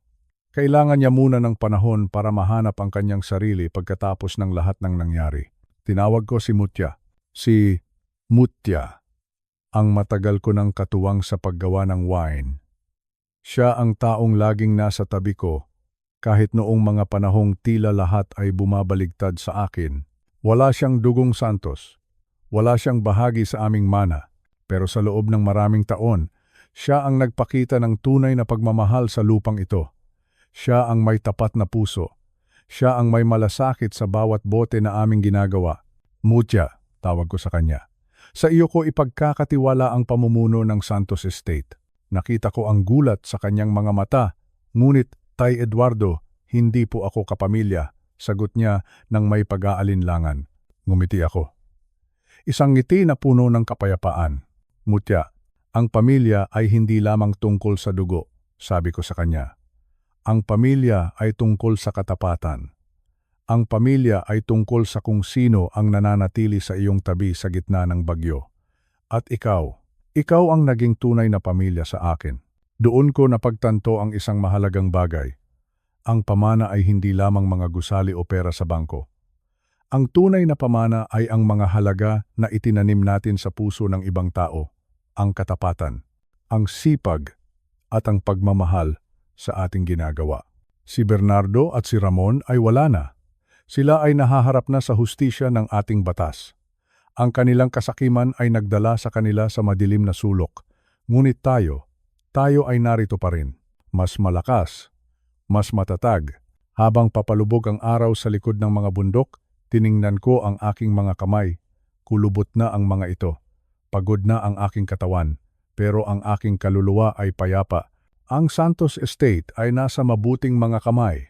Kailangan niya muna ng panahon para mahanap ang kanyang sarili pagkatapos ng lahat ng nangyari. Tinawag ko si Mutya. Si Mutya, ang matagal ko ng katuwang sa paggawa ng wine. Siya ang taong laging nasa tabi ko, kahit noong mga panahong tila lahat ay bumabaligtad sa akin. Wala siyang dugong Santos. Wala siyang bahagi sa aming mana. Pero sa loob ng maraming taon, siya ang nagpakita ng tunay na pagmamahal sa lupang ito. Siya ang may tapat na puso. Siya ang may malasakit sa bawat bote na aming ginagawa. Mutya, tawag ko sa kanya. Sa iyo ko ipagkakatiwala ang pamumuno ng Santos Estate. Nakita ko ang gulat sa kanyang mga mata. Ngunit, Tay Eduardo, hindi po ako kapamilya. Sagot niya ng may pag-aalinlangan. Ngumiti ako. Isang ngiti na puno ng kapayapaan. Mutya, ang pamilya ay hindi lamang tungkol sa dugo, sabi ko sa kanya. Ang pamilya ay tungkol sa katapatan. Ang pamilya ay tungkol sa kung sino ang nananatili sa iyong tabi sa gitna ng bagyo. At ikaw ang naging tunay na pamilya sa akin. Doon ko napagtanto ang isang mahalagang bagay. Ang pamana ay hindi lamang mga gusali o pera sa bangko. Ang tunay na pamana ay ang mga halaga na itinanim natin sa puso ng ibang tao. Ang katapatan, ang sipag, at ang pagmamahal sa ating ginagawa. Si Bernardo at si Ramon ay wala na. Sila ay nahaharap na sa hustisya ng ating batas. Ang kanilang kasakiman ay nagdala sa kanila sa madilim na sulok. Ngunit tayo ay narito pa rin. Mas malakas, mas matatag. Habang papalubog ang araw sa likod ng mga bundok, tiningnan ko ang aking mga kamay. Kulubot na ang mga ito. Pagod na ang aking katawan, pero ang aking kaluluwa ay payapa. Ang Santos Estate ay nasa mabuting mga kamay.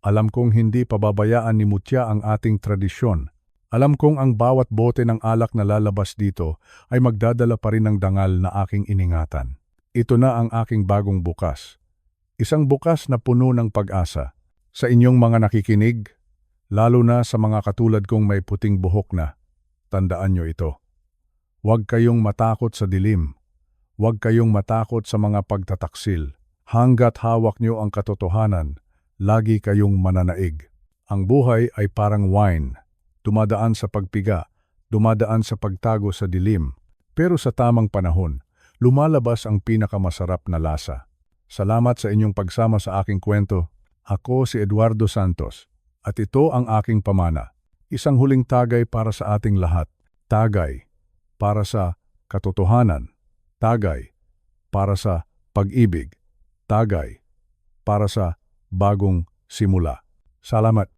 Alam kong hindi pababayaan ni Mutya ang ating tradisyon. Alam kong ang bawat bote ng alak na lalabas dito ay magdadala pa rin ng dangal na aking iningatan. Ito na ang aking bagong bukas. Isang bukas na puno ng pag-asa. Sa inyong mga nakikinig, lalo na sa mga katulad kong may puting buhok na, tandaan nyo ito. Huwag kayong matakot sa dilim. Huwag kayong matakot sa mga pagtataksil. Hanggat hawak nyo ang katotohanan, lagi kayong mananaig. Ang buhay ay parang wine. Dumadaan sa pagpiga, dumadaan sa pagtago sa dilim. Pero sa tamang panahon, lumalabas ang pinakamasarap na lasa. Salamat sa inyong pagsama sa aking kwento. Ako si Eduardo Santos, at ito ang aking pamana. Isang huling tagay para sa ating lahat. Tagay para sa katotohanan. Tagay para sa pag-ibig. Tagay para sa bagong simula. Salamat.